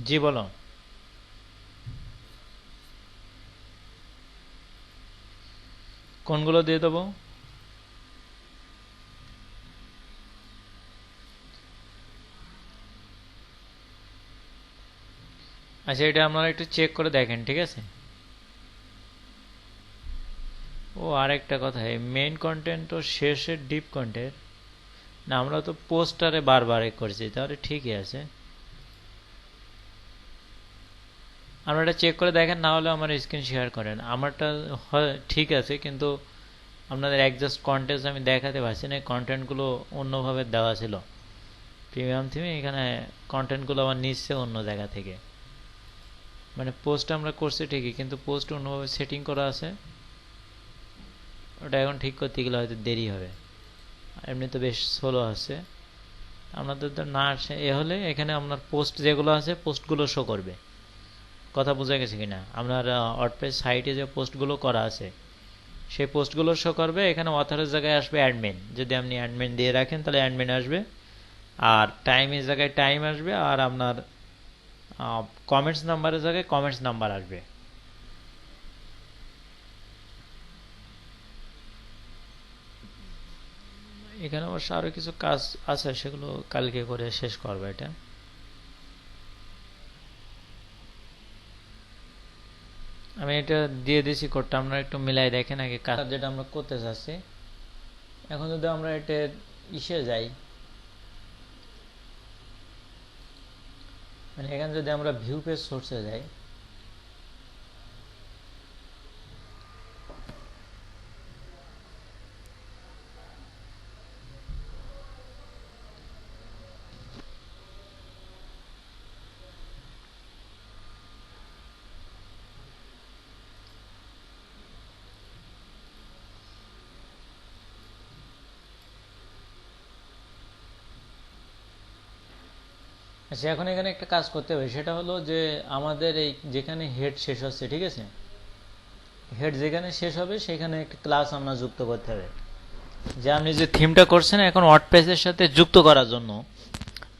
জি বলো। কোনগুলো দিয়ে দেবো? আচ্ছা, এটা আপনারা একটু চেক করে দেখেন, ঠিক আছে? ও আরেকটা কথা, এই মেইন কন্টেন্ট ও শেষের ডিপ কন্টেন্ট না, আমরা তো পোস্টারে বারবার করছি, তাহলে ঠিকই আছে। আপনারা এটা চেক করে দেখেন, না হলে আমার স্ক্রিন শেয়ার করেন। আমারটা হয় ঠিক আছে, কিন্তু আপনাদের একজাস্ট কন্টেন্ট আমি দেখাতে পারছি না। কন্টেন্টগুলো অন্যভাবে দেওয়া ছিল প্রিমিয়াম থিমে, এখানে কন্টেন্টগুলো আবার নিচ্ছে অন্য জায়গা থেকে। মানে পোস্ট আমরা করছি ঠিকই, কিন্তু পোস্ট অন্যভাবে সেটিং করা আছে। ওটা এখন ঠিক করতে গেলে হয়তো দেরি হবে। এমনি তো বেশ স্লো আছে। আপনাদের তো না আসে এ হলে এখানে আপনার পোস্ট যেগুলো আছে পোস্টগুলো শো করবে। কথা বোঝা গেছে কিনা? আপনার ওয়ার্ডপ্রেস সাইটে যে পোস্টগুলো করা আছে সেই পোস্টগুলো শো করবে। এখানে অথরের জায়গায় আসবে অ্যাডমিন, যদি আপনি অ্যাডমিন দিয়ে রাখেন তাহলে অ্যাডমিন আসবে। আর টাইমের জায়গায় টাইম আসবে, আর আপনার কমেন্টস নাম্বারের জায়গায় কমেন্টস নাম্বার আসবে। এখানে অবশ্য আরো কিছু কাজ আছে, সেগুলো কালকে করে শেষ করবে। এটা আমি এটা দিয়ে দিয়েছি কোডটা, আপনারা একটু মিলাই দেখেন আগে কাজ যেটা আমরা করতে চাচ্ছি। এখন যদি আমরা এটা ইসে যাই, মানে এখানে যদি আমরা ভিউ পেজ সোর্সে যাই, আচ্ছা এখন এখানে একটা কাজ করতে হবে, সেটা হলো যে আমাদের এই যেখানে হেড শেষ হচ্ছে, ঠিক আছে, হেড যেখানে শেষ হবে সেখানে একটা ক্লাস আমরা যুক্ত করতে হবে। যে আপনি যে থিমটা করছেন এখন ওয়ার্ডপ্রেসের সাথে যুক্ত করার জন্য,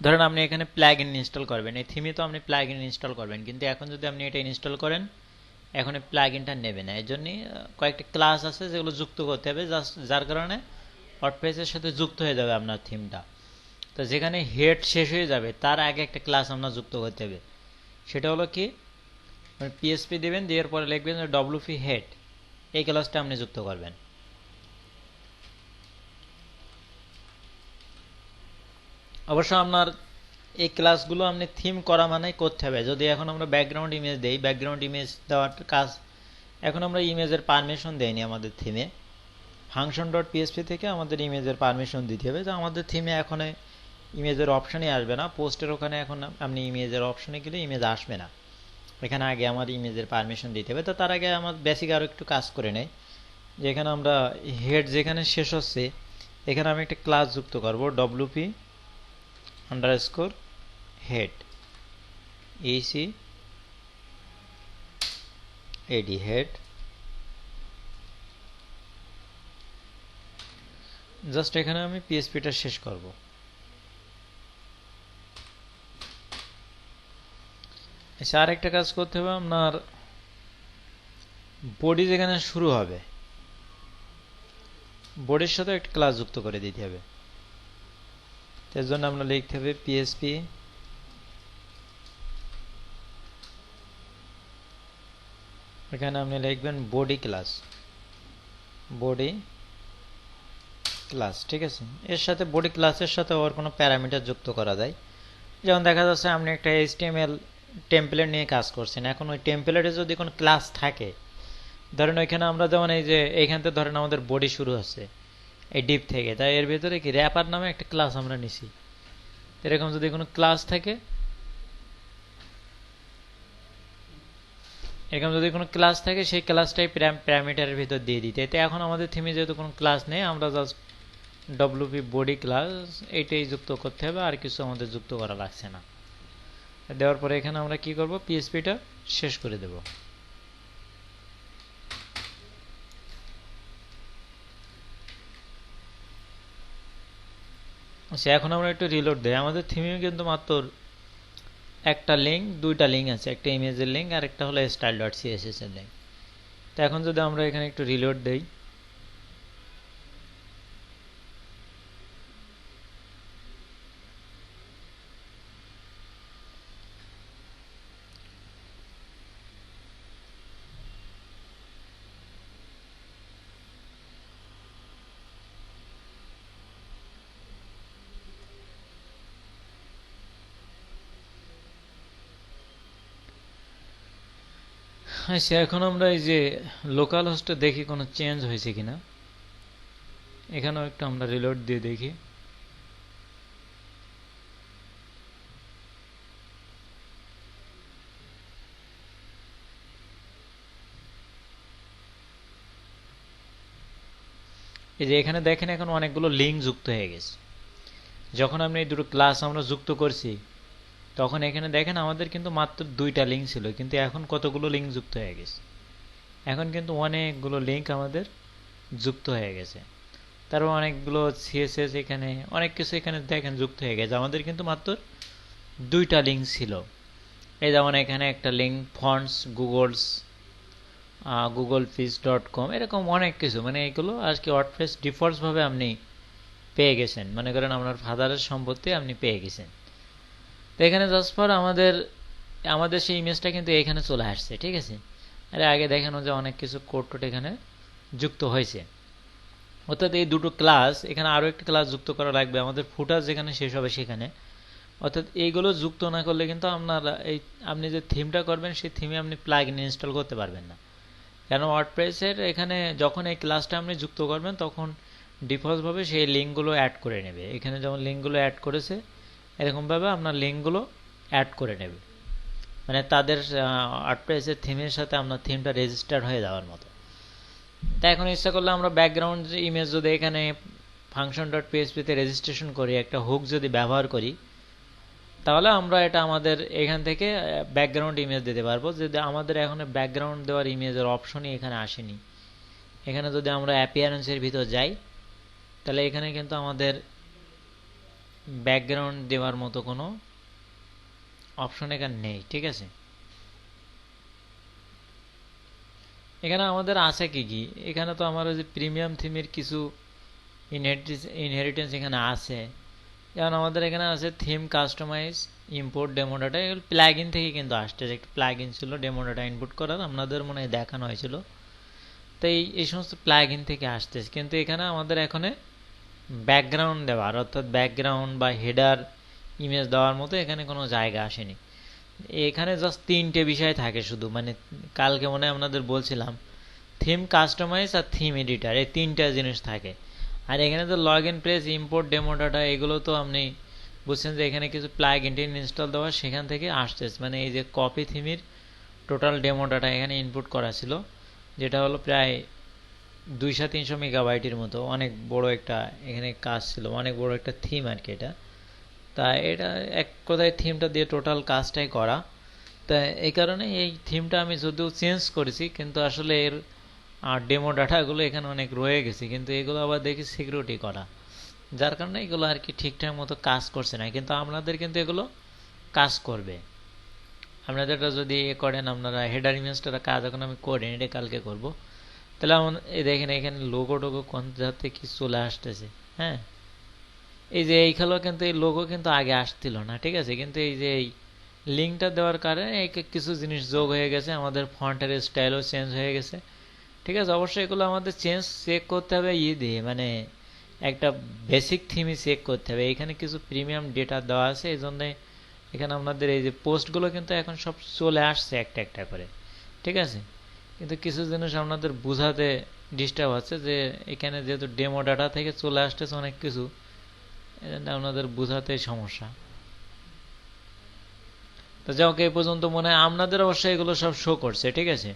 ধরেন আপনি এখানে প্লাগ ইন ইনস্টল করবেন, এই থিমে তো আপনি প্লাগ ইন ইনস্টল করবেন, কিন্তু এখন যদি আপনি এটা ইনস্টল করেন এখন এই প্লাগ ইনটা নেবে না। এই জন্যই কয়েকটা ক্লাস আছে যেগুলো যুক্ত করতে হবে, যার কারণে ওয়ার্ডপ্রেসের সাথে যুক্ত হয়ে যাবে আপনার থিমটা। তো যেখানে হেড শেষ হয়ে যাবে তার আগে একটা ক্লাস আমরা যুক্ত করতে হবে। সেটা হলো কি, পিএসপি দেবেন, দেওয়ার পরে লিখবেন ডব্লিউপি হেড, এই ক্লাসটা আপনি যুক্ত করবেন। অবশ্য আপনার এই ক্লাসগুলো আপনি থিম করা মানেই করতে হবে। যদি এখন আমরা ব্যাকগ্রাউন্ড ইমেজ দেই, ব্যাকগ্রাউন্ড ইমেজ দেওয়ার কাজ এখন আমরা ইমেজের পারমিশন দেইনি আমাদের থিমে। ফাংশন ডট পিএসপি থেকে আমাদের ইমেজের পারমিশন দিতে হবে। তো আমাদের থিমে এখন ইমেজের অপশনই আসবে না, পোস্টের ওখানে এখন আপনি ইমেজের অপশনে গেলে ইমেজ আসবে না। এখানে আগে আমার ইমেজের পারমিশন দিতে হবে। তো তার আগে আমার বেসিক আরও একটু কাজ করে নেই। যেখানে আমরা হেড যেখানে শেষ হচ্ছে এখানে আমি একটা ক্লাস যুক্ত করব, ডব্লিউপি আন্ডারস্কোর হেড, ইসি এডি হেড। জাস্ট এখানে আমি পিএসপিটা শেষ করব। আচ্ছা আর একটা কাজ করতে হবে, আপনার বডি যেখানে শুরু হবে বডির সাথে একটা ক্লাস যুক্ত করে দিতে হবে। এর জন্য আমরা লিখতে হবে পিএসপি এখানে আপনি লিখবেন বডি ক্লাস, বডি ক্লাস, ঠিক আছে। এর সাথে বডি ক্লাসের সাথে ওর কোনো প্যারামিটার যুক্ত করা যায়। যেমন দেখা যাচ্ছে আপনি একটা এইচটিএমএল টেমপ্লেট নিয়ে কাজ করছেন, এখন ওই টেমপ্লেটে যদি কোনো ক্লাস থাকে, ধরেন ওইখানে আমরা যেমন এই যে এইখান থেকে ধরেন আমাদের বডি শুরু হচ্ছে, এই ডিপ থেকে। তাই এর ভেতরে কি র্যাপার নামে একটা ক্লাস আমরা নিছি। এরকম যদি কোনো ক্লাস থাকে, এরকম যদি কোনো ক্লাস থাকে সেই ক্লাসটাই প্যারামিটারের ভিতর দিয়ে দিতে। এতে এখন আমাদের থিমে যেহেতু কোনো ক্লাস নেই, আমরা জাস্ট ডব্লিউপি বডি ক্লাস এইটাই যুক্ত করতে হবে, আর কিছু আমাদের যুক্ত করা লাগছে না। দেওয়ার পরে এখানে আমরা কি করব, পিএসপিটা শেষ করে দেব। আচ্ছা, এখন আমরা একটু রিলোড দেই। আমাদের থিমে কিন্তু মাত্র একটা লিঙ্ক, দুইটা লিঙ্ক আছে, একটা ইমেজের লিঙ্ক আর একটা হলো style.css এর লিঙ্ক। তো এখন যদি আমরা এখানে একটু রিলোড দেই, আচ্ছা এখন আমরা এই যে লোকাল হোস্টে দেখি কোনো চেঞ্জ হয়েছে কিনা। এখানেও একটু আমরা রিলোড দিয়ে দেখি। এই যে এখানে দেখেন এখন অনেকগুলো লিঙ্ক যুক্ত হয়ে গেছে। যখন আমরা এই দুটো ক্লাস আমরা যুক্ত করছি, তখন এখানে দেখেন আমাদের কিন্তু মাত্র দুইটা লিঙ্ক ছিল, কিন্তু এখন কতগুলো লিঙ্ক যুক্ত হয়ে গেছে। এখন কিন্তু অনেকগুলো লিঙ্ক আমাদের যুক্ত হয়ে গেছে। তারপর অনেকগুলো সিএসএস, এখানে অনেক কিছু এখানে দেখেন যুক্ত হয়ে গেছে। আমাদের কিন্তু মাত্র দুইটা লিঙ্ক ছিল। এই যেমন এখানে একটা লিঙ্ক ফন্টস googlefish.com, এরকম অনেক কিছু, মানে এগুলো আজকে ওয়ার্ডপ্রেস ডিফল্টস ভাবে আপনি পেয়ে গেছেন। মনে করেন আপনার ফাদারের সম্পত্তি আপনি পেয়ে গেছেন। তো এখানে জাস্ট ফর আমাদের সেই ইমেজটা কিন্তু এখানে চলে আসছে, ঠিক আছে। আরে আগে দেখানো যে অনেক কিছু কোড টোড এখানে যুক্ত হয়েছে। অর্থাৎ এই দুটো ক্লাস, এখানে আরও একটা ক্লাস যুক্ত করা লাগবে আমাদের ফুটার যেখানে শেষ হবে সেখানে। অর্থাৎ এইগুলো যুক্ত না করলে কিন্তু আপনি যে থিমটা করবেন সেই থিমে আপনি প্লাগইন ইনস্টল করতে পারবেন না। কেন, ওয়ার্ডপ্রেসের এখানে যখন এই ক্লাসটা আপনি যুক্ত করবেন তখন ডিফল্টভাবে সেই লিঙ্কগুলো অ্যাড করে নেবে। এখানে যেমন লিঙ্কগুলো অ্যাড করেছে, এরকমভাবে আপনার লিঙ্কগুলো অ্যাড করে নেবে, মানে তাদের ওয়ার্ডপ্রেসের থিমের সাথে আপনার থিমটা রেজিস্টার হয়ে যাওয়ার মতো। তাই এখন ইচ্ছা করলে আমরা ব্যাকগ্রাউন্ড ইমেজ যদি এখানে function.php-তে রেজিস্ট্রেশন করি, একটা হুক যদি ব্যবহার করি, তাহলে আমরা এটা আমাদের এখান থেকে ব্যাকগ্রাউন্ড ইমেজ দিতে পারবো। যদি আমাদের এখন ব্যাকগ্রাউন্ড দেওয়ার ইমেজের অপশনই এখানে আসেনি, এখানে যদি আমরা অ্যাপিয়ারেন্সের ভিতর যাই, তাহলে এখানে কিন্তু আমাদের ব্যাকগ্রাউন্ড দেওয়ার মতো কোনো অপশন এখানে নেই, ঠিক আছে। এখানে আমাদের আছে কি কি, এখানে তো আমার ওই যে প্রিমিয়াম থিমের কিছু ইনহেরিটেন্স এখানে আছে। যেমন আমাদের এখানে আছে theme customise import demo data, এগুলো প্লাগইন থেকে কিন্তু আসছে। একটা প্লাগইন ছিল ডেমো ডাটা ইনপুট করার, আপনাদের মনে হয় দেখানো হয়েছিল। তো এই সমস্ত প্লাগইন থেকে আসতেছে, কিন্তু এখানে আমাদের এখানে ব্যাকগ্রাউন্ড দেওয়ার, অর্থাৎ ব্যাকগ্রাউন্ড বা হেডার ইমেজ দেওয়ার মতো এখানে কোনো জায়গা আসেনি। এখানে জাস্ট তিনটে বিষয় থাকে শুধু, মানে কালকে মনে হয় আপনাদের বলছিলাম থিম কাস্টমাইজ আর থিম এডিটার, এই তিনটা জিনিস থাকে। আর এখানে তো log in press import demo data, এগুলো তো আপনি বুঝছেন যে এখানে কিছু প্লাগ ইনস্টল দেওয়া সেখান থেকে আসতেছে। মানে এই যে কপি থিমের টোটাল ডেমো ডাটা এখানে ইনপুট করা ছিল, যেটা হলো প্রায় 200-300 মেগাবাইটের মতো, অনেক বড় একটা এখানে কাজ ছিল, অনেক বড় একটা থিম আর কি এটা। তা এটা এক কথায় থিমটা দিয়ে টোটাল কাজটাই করা। তা এই কারণে এই থিমটা আমি যদিও চেঞ্জ করেছি, কিন্তু আসলে এর ডেমো ডাটাগুলো এখানে অনেক রয়ে গেছে, কিন্তু এগুলো আবার দেখি সিকিউরিটি করা, যার কারণে এগুলো আর কি ঠিকঠাক মতো কাজ করছে না। কিন্তু আপনাদের কিন্তু এগুলো কাজ করবে। আপনাদের এটা যদি করেন, আপনারা হেডার ইমেজটার কাজ এখন আমি করি, এটা কালকে করব। তাহলে এই দেখেন এখানে লোগো টোগো কোন জাতে কি চলে আসতেছে। হ্যাঁ, এই যে এইখানেও কিন্তু এই লোগো কিন্তু আগে আসছিল না, ঠিক আছে। কিন্তু এই যে এই লিঙ্কটা দেওয়ার কারণে এই কিছু জিনিস যোগ হয়ে গেছে, আমাদের ফন্টের স্টাইলও চেঞ্জ হয়ে গেছে, ঠিক আছে। অবশ্যই এগুলো আমাদের চেক করতে হবে দিয়ে, মানে একটা বেসিক থিমই চেক করতে হবে। এখানে কিছু প্রিমিয়াম ডেটা দেওয়া আছে, এই জন্যে এখানে আপনাদের এই যে পোস্টগুলো কিন্তু এখন সব চলে আসছে একটা একটা করে, ঠিক আছে। কিন্তু কিছু জিনিস আপনাদের বোঝাতে ডিস্টার্ব হচ্ছে যে এখানে যেহেতু ডেমো ডাটা থেকে চলে আসতেছে অনেক কিছু, এজন্য আপনাদের বোঝাতে সমস্যা। তো যাই হোক, এই পর্যন্ত মনে হয় আপনাদের অবশ্যই এগুলো সব শো করছে, ঠিক আছে?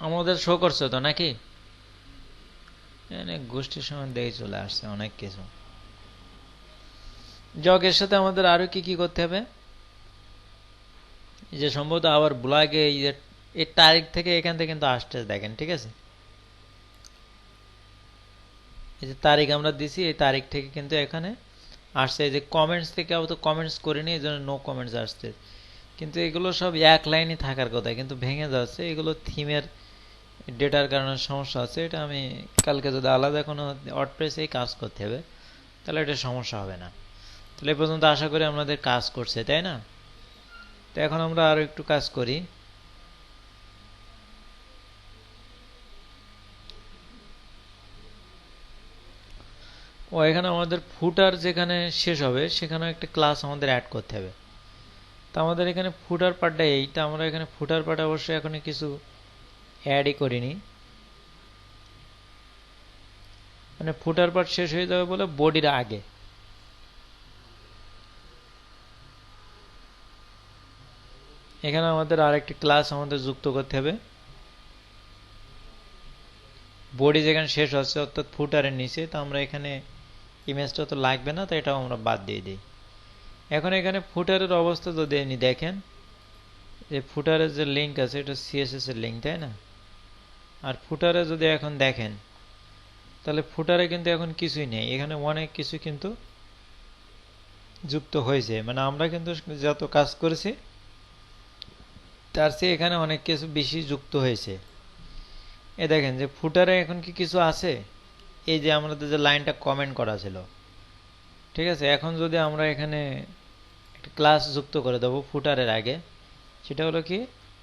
আমাদের শো করছে তো নাকি? গোষ্ঠীর সময় দেখে চলে আসছে অনেক কিছু। জগের সাথে আমাদের আরো কি কি করতে হবে, এই যে সম্ভবত আবার ব্লগে এই তারিখ থেকে এখান থেকে কিন্তু আসতে দেখেন, ঠিক আছে? এই যে তারিখ আমরা দিছি, এই তারিখ থেকে কিন্তু এখানে আসছে। এই যে কমেন্টস থেকে আবার তো কমেন্টস করিনি, এই জন্য নো কমেন্টস আসছে। কিন্তু এগুলো সব এক লাইনই থাকার কথা, কিন্তু ভেঙে যাচ্ছে। এগুলো থিমের ডেটার কারণে সমস্যা আছে। এটা আমি কালকে যদি আলাদা কোনো ওয়ার্ডপ্রেসেই কাজ করতে হবে, তাহলে এটা সমস্যা হবে না। তাহলে এই পর্যন্ত আশা করি আমাদের কাজ করছে, তাই না? তো এখন আমরা আরো একটু কাজ করি। ও এখানে আমাদের ফুটার যেখানে শেষ হবে সেখানে একটা ক্লাস আমাদের অ্যাড করতে হবে। তো আমাদের এখানে ফুটার পার্টটা এইটা, আমরা এখানে ফুটার পার্ট অবশ্যই এখন কিছু অ্যাডই করিনি, মানে ফুটার পার্ট শেষ হয়ে যাবে বলে বডির আগে। এখানে আমাদের আরেকটি ক্লাস আমাদের যুক্ত করতে হবে। বডি যেখানে শেষ হচ্ছে অর্থাৎ ফুটারের নিচে, তো আমরা এখানে ইমেজটা তো লাগবে না, তো এটাও আমরা বাদ দিয়ে দিই। এখন এখানে ফুটারের অবস্থা যদি আপনি দেখেন, যে ফুটারের যে লিঙ্ক আছে এটা সিএসএস এর লিঙ্ক, তাই না? আর ফুটারে যদি এখন দেখেন, তাহলে ফুটারে কিন্তু এখন কিছুই নেই, এখানে অনেক কিছু কিন্তু যুক্ত হয়েছে। মানে আমরা কিন্তু যত কাজ করেছি তার চেয়ে এখানে অনেক কিছু বেশি যুক্ত হয়েছে। এ দেখেন যে ফুটারে এখন কি কিছু আছে, এই যে আমাদের যে লাইনটা কমেন্ট করা ছিল, ঠিক আছে? এখন যদি আমরা এখানে একটা ক্লাস যুক্ত করে দেবো ফুটারের আগে, সেটা হলো কি,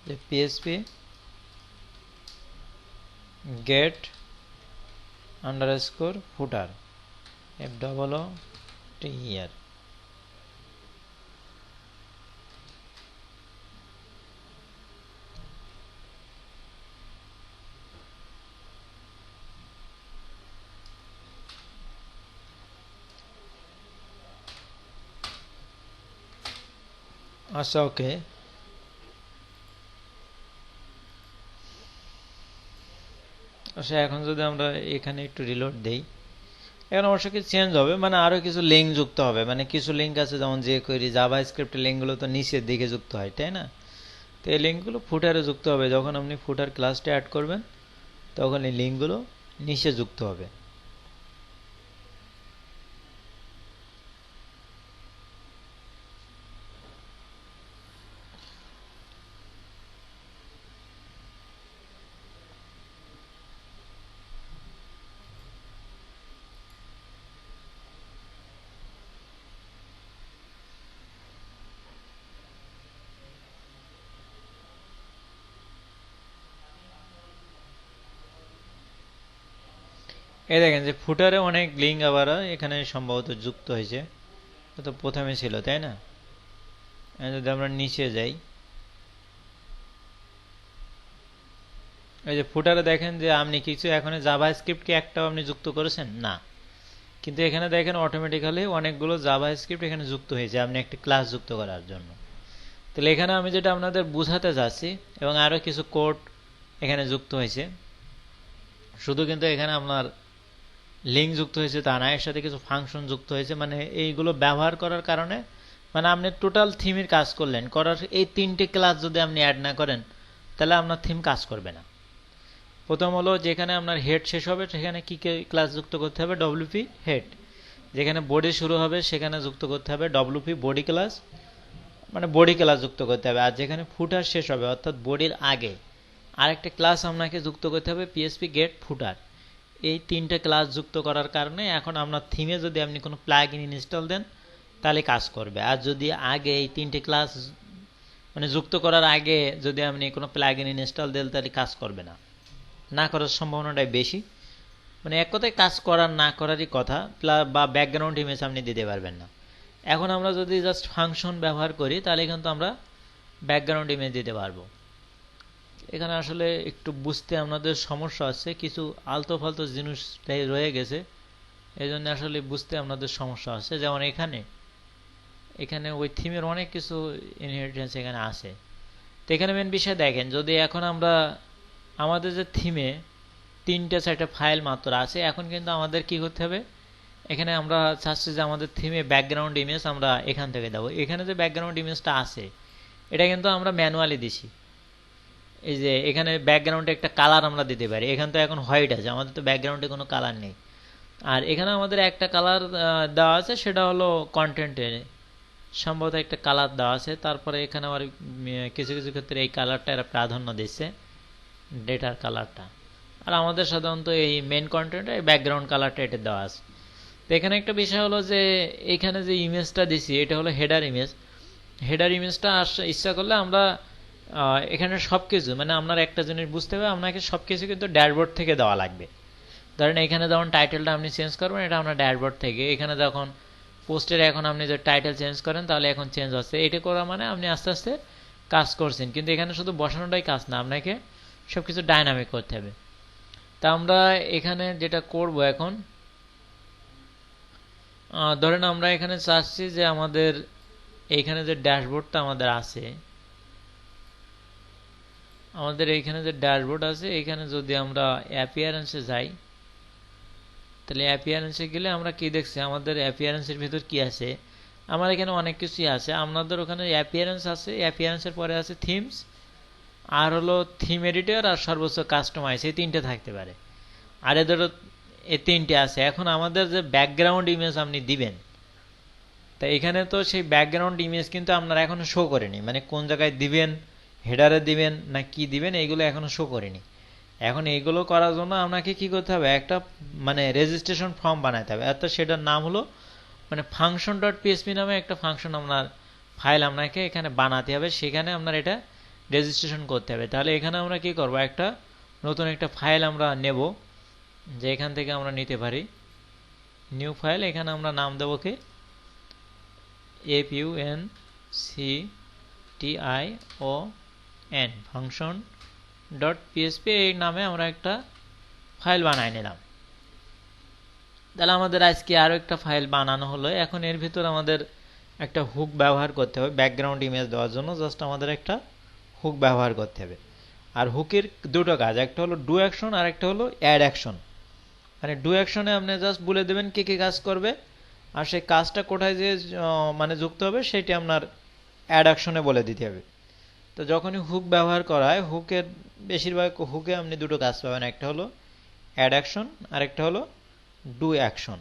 যে পিএসপি গেট আন্ডারস্কোর ফুটার FOOTER। আচ্ছা, ওকে। আচ্ছা, এখন যদি আমরা এখানে একটু রিলোড দেই, এখন অবশ্য কিছু চেঞ্জ হবে, মানে আরো কিছু লিঙ্ক যুক্ত হবে। মানে কিছু লিঙ্ক আছে যেমন যে কোয়েরি জাভা স্ক্রিপ্টের লিঙ্কগুলো তো নিচের দিকে যুক্ত হয়, তাই না? তো এই লিঙ্কগুলো ফুটারে যুক্ত হবে। যখন আপনি ফুটার ক্লাসটা অ্যাড করবেন তখন এই লিঙ্কগুলো নিচে যুক্ত হবে। এই দেখেন যে ফুটারে অনেক লিঙ্ক আবার এখানে সম্ভবত যুক্ত হয়েছে। তো প্রথমে ছিল, তাই না? যদি আমরা নিচে যাই, এই যে ফুটারে দেখেন যে আপনি কিছু এখন জাভা স্ক্রিপ্ট কি একটাও আপনি যুক্ত করেছেন না, কিন্তু এখানে দেখেন অটোমেটিক্যালি অনেকগুলো জাভা স্ক্রিপ্ট এখানে যুক্ত হয়েছে আপনি একটি ক্লাস যুক্ত করার জন্য। তাহলে এখানে আমি যেটা আপনাদের বুঝাতে চাচ্ছি, এবং আরো কিছু কোড এখানে যুক্ত হয়েছে। শুধু কিন্তু এখানে আপনার লিঙ্ক যুক্ত হয়েছে তা না, এর সাথে কিছু ফাংশন যুক্ত হয়েছে। মানে এইগুলো ব্যবহার করার কারণে, মানে আপনি টোটাল থিমের কাজ করলেন, করার এই তিনটে ক্লাস যদি আপনি অ্যাড না করেন তাহলে আপনার থিম কাজ করবে না। প্রথম হলো যেখানে আপনার হেড শেষ হবে সেখানে কি ক্লাস যুক্ত করতে হবে, ডব্লিউপি হেড। যেখানে বডি শুরু হবে সেখানে যুক্ত করতে হবে ডব্লিউপি বডি ক্লাস, মানে বডি ক্লাস যুক্ত করতে হবে। আর যেখানে ফুটার শেষ হবে অর্থাৎ বডির আগে আরেকটা ক্লাস আপনাকে যুক্ত করতে হবে পিএসপি গেট ফুটার। এই তিনটে ক্লাস যুক্ত করার কারণে এখন আপনার থিমে যদি আপনি কোনো প্লাগইন ইনস্টল দেন তাহলে কাজ করবে। আর যদি আগে এই তিনটে ক্লাস মানে যুক্ত করার আগে যদি আপনি কোনো প্লাগইন ইনস্টল দেন তাহলে কাজ করবে না, না করার সম্ভাবনাটাই বেশি। মানে এক কথায় কাজ করার না করারই কথা, বা ব্যাকগ্রাউন্ড ইমেজ আপনি দিতে পারবেন না। এখন আমরা যদি জাস্ট ফাংশন ব্যবহার করি তাহলে কিন্তু আমরা ব্যাকগ্রাউন্ড ইমেজ দিতে পারবো। এখানে আসলে একটু বুঝতে আমাদের সমস্যা আছে, কিছু আলতো ফালতো জিনিস রয়ে গেছে, এই জন্য আসলে বুঝতে আপনাদের সমস্যা আছে। যেমন এখানে এখানে ওই থিমের অনেক কিছু ইনহেরিটেন্স এখানে আছে। তো এখানে মেন বিষয় দেখেন, যদি এখন আমরা আমাদের যে থিমে 3-4টা ফাইল মাত্র আছে, এখন কিন্তু আমাদের কি করতে হবে, এখানে আমরা চাচ্ছি যে আমাদের থিমে ব্যাকগ্রাউন্ড ইমেজ আমরা এখান থেকে দেবো। এখানে যে ব্যাকগ্রাউন্ড ইমেজটা আছে এটা কিন্তু আমরা ম্যানুয়ালি দিছি। এই যে এখানে ব্যাকগ্রাউন্ডে একটা কালার আমরা দিতে পারি, এখানে তো এখন হোয়াইট আছে, আমাদের তো ব্যাকগ্রাউন্ডে কোনো কালার নেই। আর এখানে আমাদের একটা কালার দেওয়া আছে, সেটা হলো কন্টেন্টে সম্ভবত একটা কালার দেওয়া আছে। তারপরে এখানে আবার কিছু কিছু ক্ষেত্রে এই কালারটা এরা প্রাধান্য দিচ্ছে, ডেটার কালারটা। আর আমাদের সাধারণত এই মেন কন্টেন্টে এই ব্যাকগ্রাউন্ড কালারটা এটা দেওয়া আছে। তো এখানে একটা বিষয় হলো যে এখানে যে ইমেজটা দিছি এটা হলো হেডার ইমেজ। হেডার ইমেজটা ইচ্ছা করলে আমরা এখানে সব কিছু, মানে আপনার একটা জিনিস বুঝতে হবে, আপনাকে সব কিছু কিন্তু ড্যাশবোর্ড থেকে দেওয়া লাগবে। ধরেন এখানে যখন টাইটেলটা আপনি চেঞ্জ করবেন, এটা আপনার ড্যাশবোর্ড থেকে। এখানে যখন পোস্টের এখন আপনি যে টাইটেল চেঞ্জ করেন, তাহলে এখন চেঞ্জ হচ্ছে। এটা করা মানে আপনি আস্তে আস্তে কাজ করছেন। কিন্তু এখানে শুধু বসানোটাই কাজ না, আপনাকে সব কিছু ডাইনামিক করতে হবে। তা আমরা এখানে যেটা করব এখন, ধরেন আমরা এখানে চাচ্ছি যে আমাদের এইখানে যে ড্যাশবোর্ডটা আমাদের আছে, আমাদের এইখানে যে ড্যাশবোর্ড আছে, এখানে যদি আমরা অ্যাপিয়ারেন্সে যাই, তাহলে অ্যাপিয়ারেন্সে গেলে আমরা কি দেখছি, আমাদের অ্যাপিয়ারেন্সের ভিতর কি আছে, আমার এখানে অনেক কিছুই আছে। আপনাদের ওখানে অ্যাপিয়ারেন্স আছে, অ্যাপিয়ারেন্সের পরে আছে থিমস, আর হলো থিম এডিটর, আর সর্বোচ্চ কাস্টমাইজ, এই 3টে থাকতে পারে। আর এদেরও এই 3টে আছে। এখন আমাদের যে ব্যাকগ্রাউন্ড ইমেজ আপনি দিবেন, তা এখানে তো সেই ব্যাকগ্রাউন্ড ইমেজ কিন্তু আপনারা এখনো শো করেনি, মানে কোন জায়গায় দিবেন, হেডারে দিবেন না কি দিবেন, এইগুলো এখনো শো করেনি। এখন এইগুলো করার জন্য আপনাকে কি করতে হবে, একটা মানে রেজিস্ট্রেশন ফর্ম বানাতে হবে। অর্থাৎ সেটার নাম হলো মানে ফাংশন ডট পিএসপি নামে একটা ফাংশন আপনার ফাইল আপনাকে এখানে বানাতে হবে, সেখানে আপনার এটা রেজিস্ট্রেশন করতে হবে। তাহলে এখানে আমরা কি করব, একটা নতুন একটা ফাইল আমরা নেব, যে এখান থেকে আমরা নিতে পারি নিউ ফাইল। এখানে আমরা নাম দেবো কি function ফাংশন ডট পিএসপি, এই নামে আমরা একটা ফাইল বানাই নিলাম। তাহলে আমাদের আজকে আরও একটা ফাইল বানানো হলো। এখন এর ভিতর আমাদের একটা হুক ব্যবহার করতে হবে ব্যাকগ্রাউন্ড ইমেজ দেওয়ার জন্য। জাস্ট আমাদের একটা হুক ব্যবহার করতে হবে। আর হুকের দুটো কাজ, একটা হলো ডু অ্যাকশন আর একটা হলো অ্যাড অ্যাকশন। মানে ডু অ্যাকশনে আপনি জাস্ট বলে দেবেন কে কে কাজ করবে, আর সেই কাজটা কোথায় যে মানে যুক্ত হবে সেটি আপনার অ্যাড অ্যাকশনে বলে দিতে হবে। তো যখনই হুক ব্যবহার করা হয়, হুকের বেশিরভাগ হুকে আপনি দুটো কাজ পাবেন, একটা হলো অ্যাড অ্যাকশন আর একটা হলো ডু অ্যাকশন।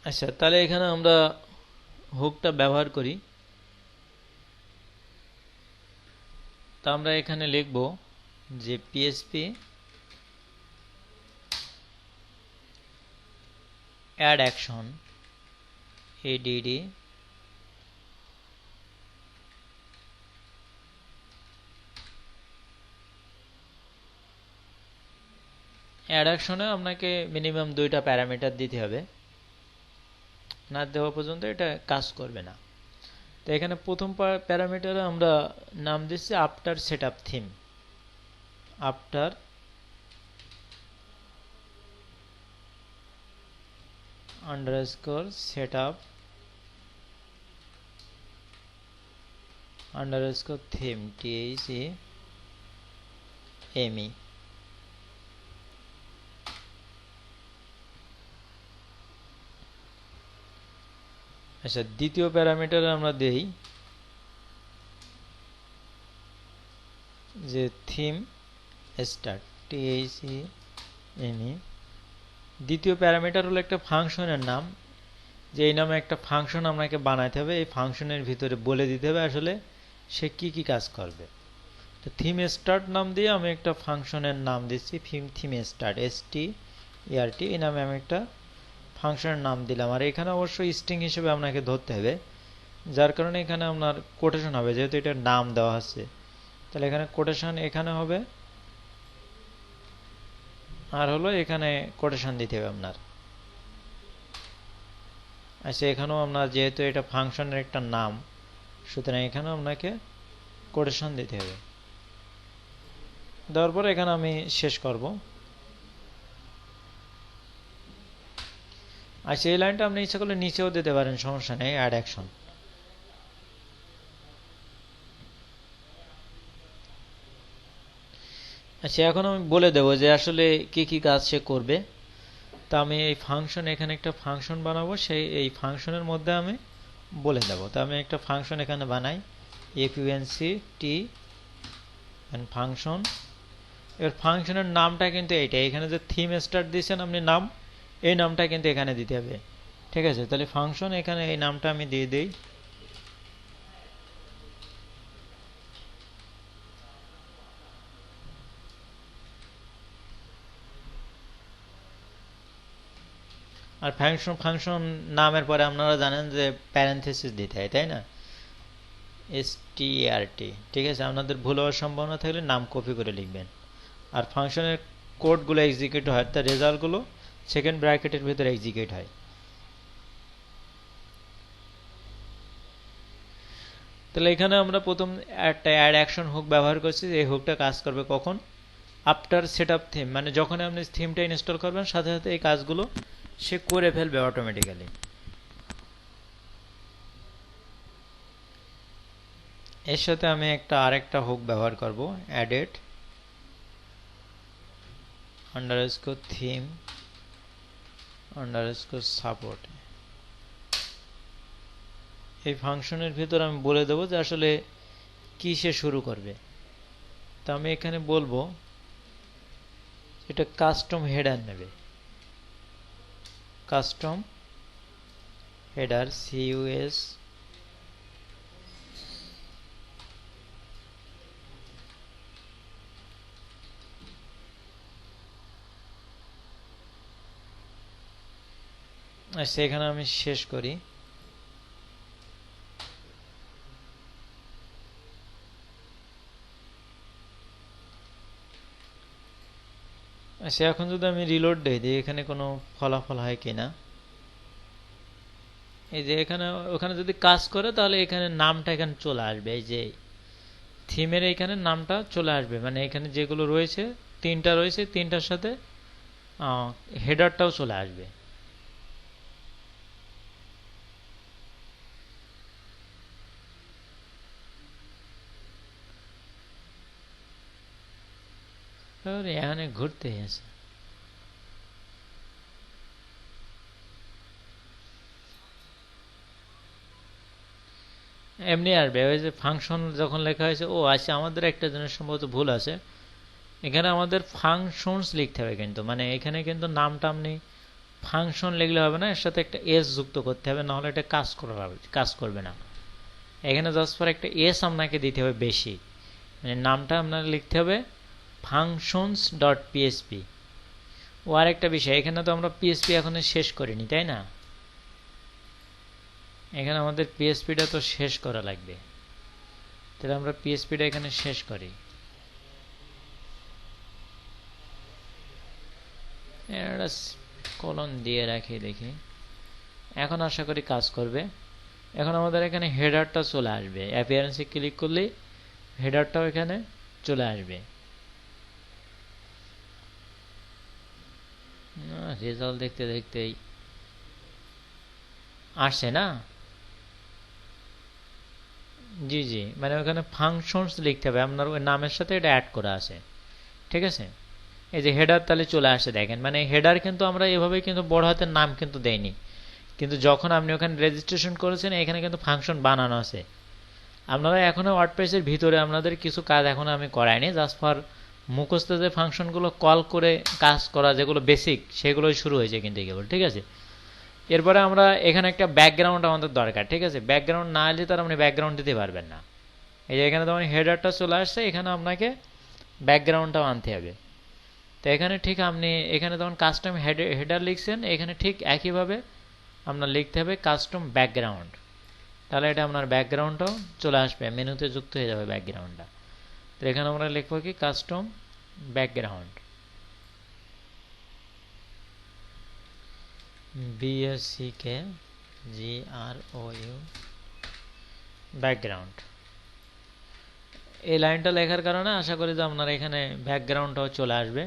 আচ্ছা, তাহলে এখানে আমরা হুকটা ব্যবহার করি। তা আমরা এখানে লিখব যে PSP add action add add অ্যাকশনে আপনাকে মিনিমাম 2টা প্যারামিটার দিতে হবে, না দেওয়া পর্যন্ত এটা কাজ করবে না। তো এখানে প্রথম প্যারামিটারে আমরা নাম দিচ্ছি after setup theme, after underscore setup underscore theme THEME। আচ্ছা, দ্বিতীয় প্যারামিটারে আমরা দেই যে থিম স্টার্ট THEME। দ্বিতীয় প্যারামিটার হলো একটা ফাংশনের নাম, যে এই নামে একটা ফাংশন আপনাকে বানাইতে হবে। এই ফাংশনের ভিতরে বলে দিতে হবে আসলে সে কি কি কাজ করবে। তো থিম স্টার্ট নাম দিয়ে আমি একটা ফাংশনের নাম দিচ্ছি, থিম স্টার্ট START, এই নামে আমি একটা ফাংশনের নাম দিলাম। আর এখানে অবশ্যই স্ট্রিং হিসেবে আপনাকে ধরতে হবে, যার কারণে এখানে আপনার কোটেশন হবে, যেহেতু এটার নাম দেওয়া আছে। তাহলে এখানে কোটেশন এখানে হবে, আর হলো এখানে কোটেশন দিতে হবে আপনার। আচ্ছা, এখানেও আপনার যেহেতু এটা ফাংশনের একটা নাম, সুতরাং এখানেও আপনাকে কোটেশন দিতে হবে। দেওয়ার পরে এখানে আমি শেষ করব। আচ্ছা, এই লাইনটা আপনি ইচ্ছা করলে নিচেও দিতে পারেন, সমস্যা নেই, অ্যাড অ্যাকশন। আচ্ছা, এখন আমি বলে দেবো যে আসলে কি কি কাজ সে করবে। তা আমি এই ফাংশন, এখানে একটা ফাংশন বানাবো, সেই এই ফাংশনের মধ্যে আমি বলে দেবো। তা আমি একটা ফাংশন এখানে বানাই, funct এন্ড ফাংশন। এর ফাংশনের নামটা কিন্তু এইটা, এখানে যে থিম স্টার্ট দিয়েছেন আপনি নাম, এই নামটা কিন্তু এখানে দিতে হবে। ঠিক আছে, তাহলে ফাংশন, এখানে এই নামটা আমি দিয়ে দিই। আর ফাংশন নামের পরে আপনারা জানেন যে প্যারেনথেসিস দিতে হয়, তাই না, strt। ঠিক আছে, আপনাদের ভুল হওয়ার সম্ভাবনা থাকলে নাম কপি করে লিখবেন। আর ফাংশনের কোডগুলো এক্সিকিউট হয়, তার রেজাল্টগুলো সেকেন্ড ব্র্যাকেটের ভিতরে এক্সিকিউট হয়। তাহলে এখানে আমরা প্রথম একটা অ্যাড অ্যাকশন হুক ব্যবহার করছি। এই হুকটা কাজ করবে কখন, আফটার সেট আপ থিম, মানে যখন আপনি থিমটা ইনস্টল করবেন সাথে সাথে এই কাজগুলো সে করে ফেলবে অটোমেটিক্যালি। এর সাথে আমি আরেকটা হুক ব্যবহার করব, added underscore theme underscore support. এই ফাংশনের ভিতর আমি বলে দেবো যে আসলে কি সে শুরু করবে। তো আমি এখানে বলবো এটা কাস্টম হেডার নেবে, কাস্টম হেডার CUS আচ্ছা, এখানে আমি শেষ করি। আচ্ছা, এখন যদি আমি রিলোড দিই এখানে কোনো ফলাফল হয় কিনা। এই যে এখানে ওখানে যদি কাজ করে তাহলে এখানে নামটা এখানে চলে আসবে, এই যে থিমের এখানে নামটা চলে আসবে, মানে এখানে যেগুলো রয়েছে তিনটা রয়েছে, তিনটার সাথে হেডারটাও চলে আসবে। এখানে ঘুরতে আছে, এমনি আসবে। ওই যে ফাংশন যখন লেখা হয়েছে, ও আচ্ছা, আমাদের একটা জিনিস সম্ভবত ভুল আছে, এখানে আমাদের ফাংশনস লিখতে হবে কিন্তু, মানে এখানে কিন্তু নামটা আপনি ফাংশন লিখলে হবে না, এর সাথে একটা এস যুক্ত করতে হবে, নাহলে এটা কাজ করবে না। এখানে জাস্ট ফর একটা এস আপনাকে দিতে হবে বেশি, মানে নামটা আপনার লিখতে হবে ফাংশনস ডট পিএসপি। ও আরেকটা বিষয়, এখানে তো আমরা পিএসপি এখনো শেষ করিনি, তাই না, এখানে আমাদের পিএসপিটা তো শেষ করা লাগবে। তাহলে আমরা পিএসপিটা এখানে শেষ করি, একটা কলন দিয়ে রাখি, দেখি এখন আশা করি কাজ করবে। এখন আমাদের এখানে হেডারটা চলে আসবে, অ্যাপিয়ারেন্সে ক্লিক করলেই হেডারটাও এখানে চলে আসবে। রেজাল্ট দেখতে দেখতেই আসছে না। জি জি, মানে ওখানে ফাংশনস লিখতে হবে, আপনার ওই নামের সাথে এটা অ্যাড করা আছে। ঠিক আছে, এই যে হেডার তাহলে চলে আসে, দেখেন, মানে হেডার কিন্তু আমরা এভাবে কিন্তু বড় হাতের নাম কিন্তু দেইনি, কিন্তু যখন আপনি ওখানে রেজিস্ট্রেশন করেছেন এখানে কিন্তু ফাংশন বানানো আছে। আপনারা এখনো ওয়ার্ডপ্রেসের ভিতরে আপনাদের কিছু কাজ এখনো আমি করাইনি, জাস্ট ফর মুখস্থ যে ফাংশনগুলো কল করে কাজ করা যেগুলো বেসিক, সেগুলোই শুরু হয়েছে কিন্তু কেবল। ঠিক আছে, এরপরে আমরা এখানে একটা ব্যাকগ্রাউন্ড আমাদের দরকার। ঠিক আছে, ব্যাকগ্রাউন্ড না এলে তার আপনি ব্যাকগ্রাউন্ড দিতে পারবেন না। এই যে এখানে তখন হেডারটা চলে আসছে, এখানে আপনাকে ব্যাকগ্রাউন্ডটাও আনতে হবে। তো এখানে ঠিক আপনি এখানে তখন কাস্টম হেডার লিখছেন, এখানে ঠিক একইভাবে আপনার লিখতে হবে কাস্টম ব্যাকগ্রাউন্ড, তাহলে এটা আপনার ব্যাকগ্রাউন্ডটাও চলে আসবে, মেনুতে যুক্ত হয়ে যাবে ব্যাকগ্রাউন্ডটা। তো এখানে আমরা লিখবো কি কাস্টম ব্যাকগ্রাউন্ড। BACKGROU background. এই লাইনটা লেখার কারণে আশা করি যে আপনার এখানে ব্যাকগ্রাউন্ডটাও চলে আসবে।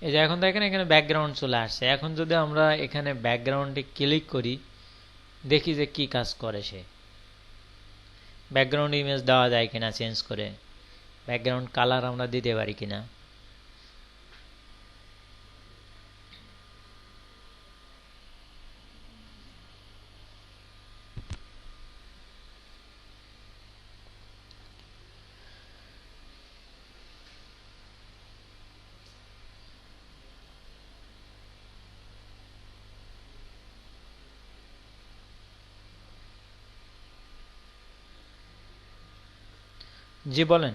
এই যে এখন দেখেন এখানে ব্যাকগ্রাউন্ড চলে আসছে। এখন যদি আমরা এখানে ব্যাকগ্রাউন্ডে ক্লিক করি, দেখি যে কি কাজ করে সে। ব্যাকগ্রাউন্ড ইমেজ দেওয়া যায় কিনা চেঞ্জ করে, ব্যাকগ্রাউন্ড কালার আমরা দিতে পারি কিনা। জি বলেন।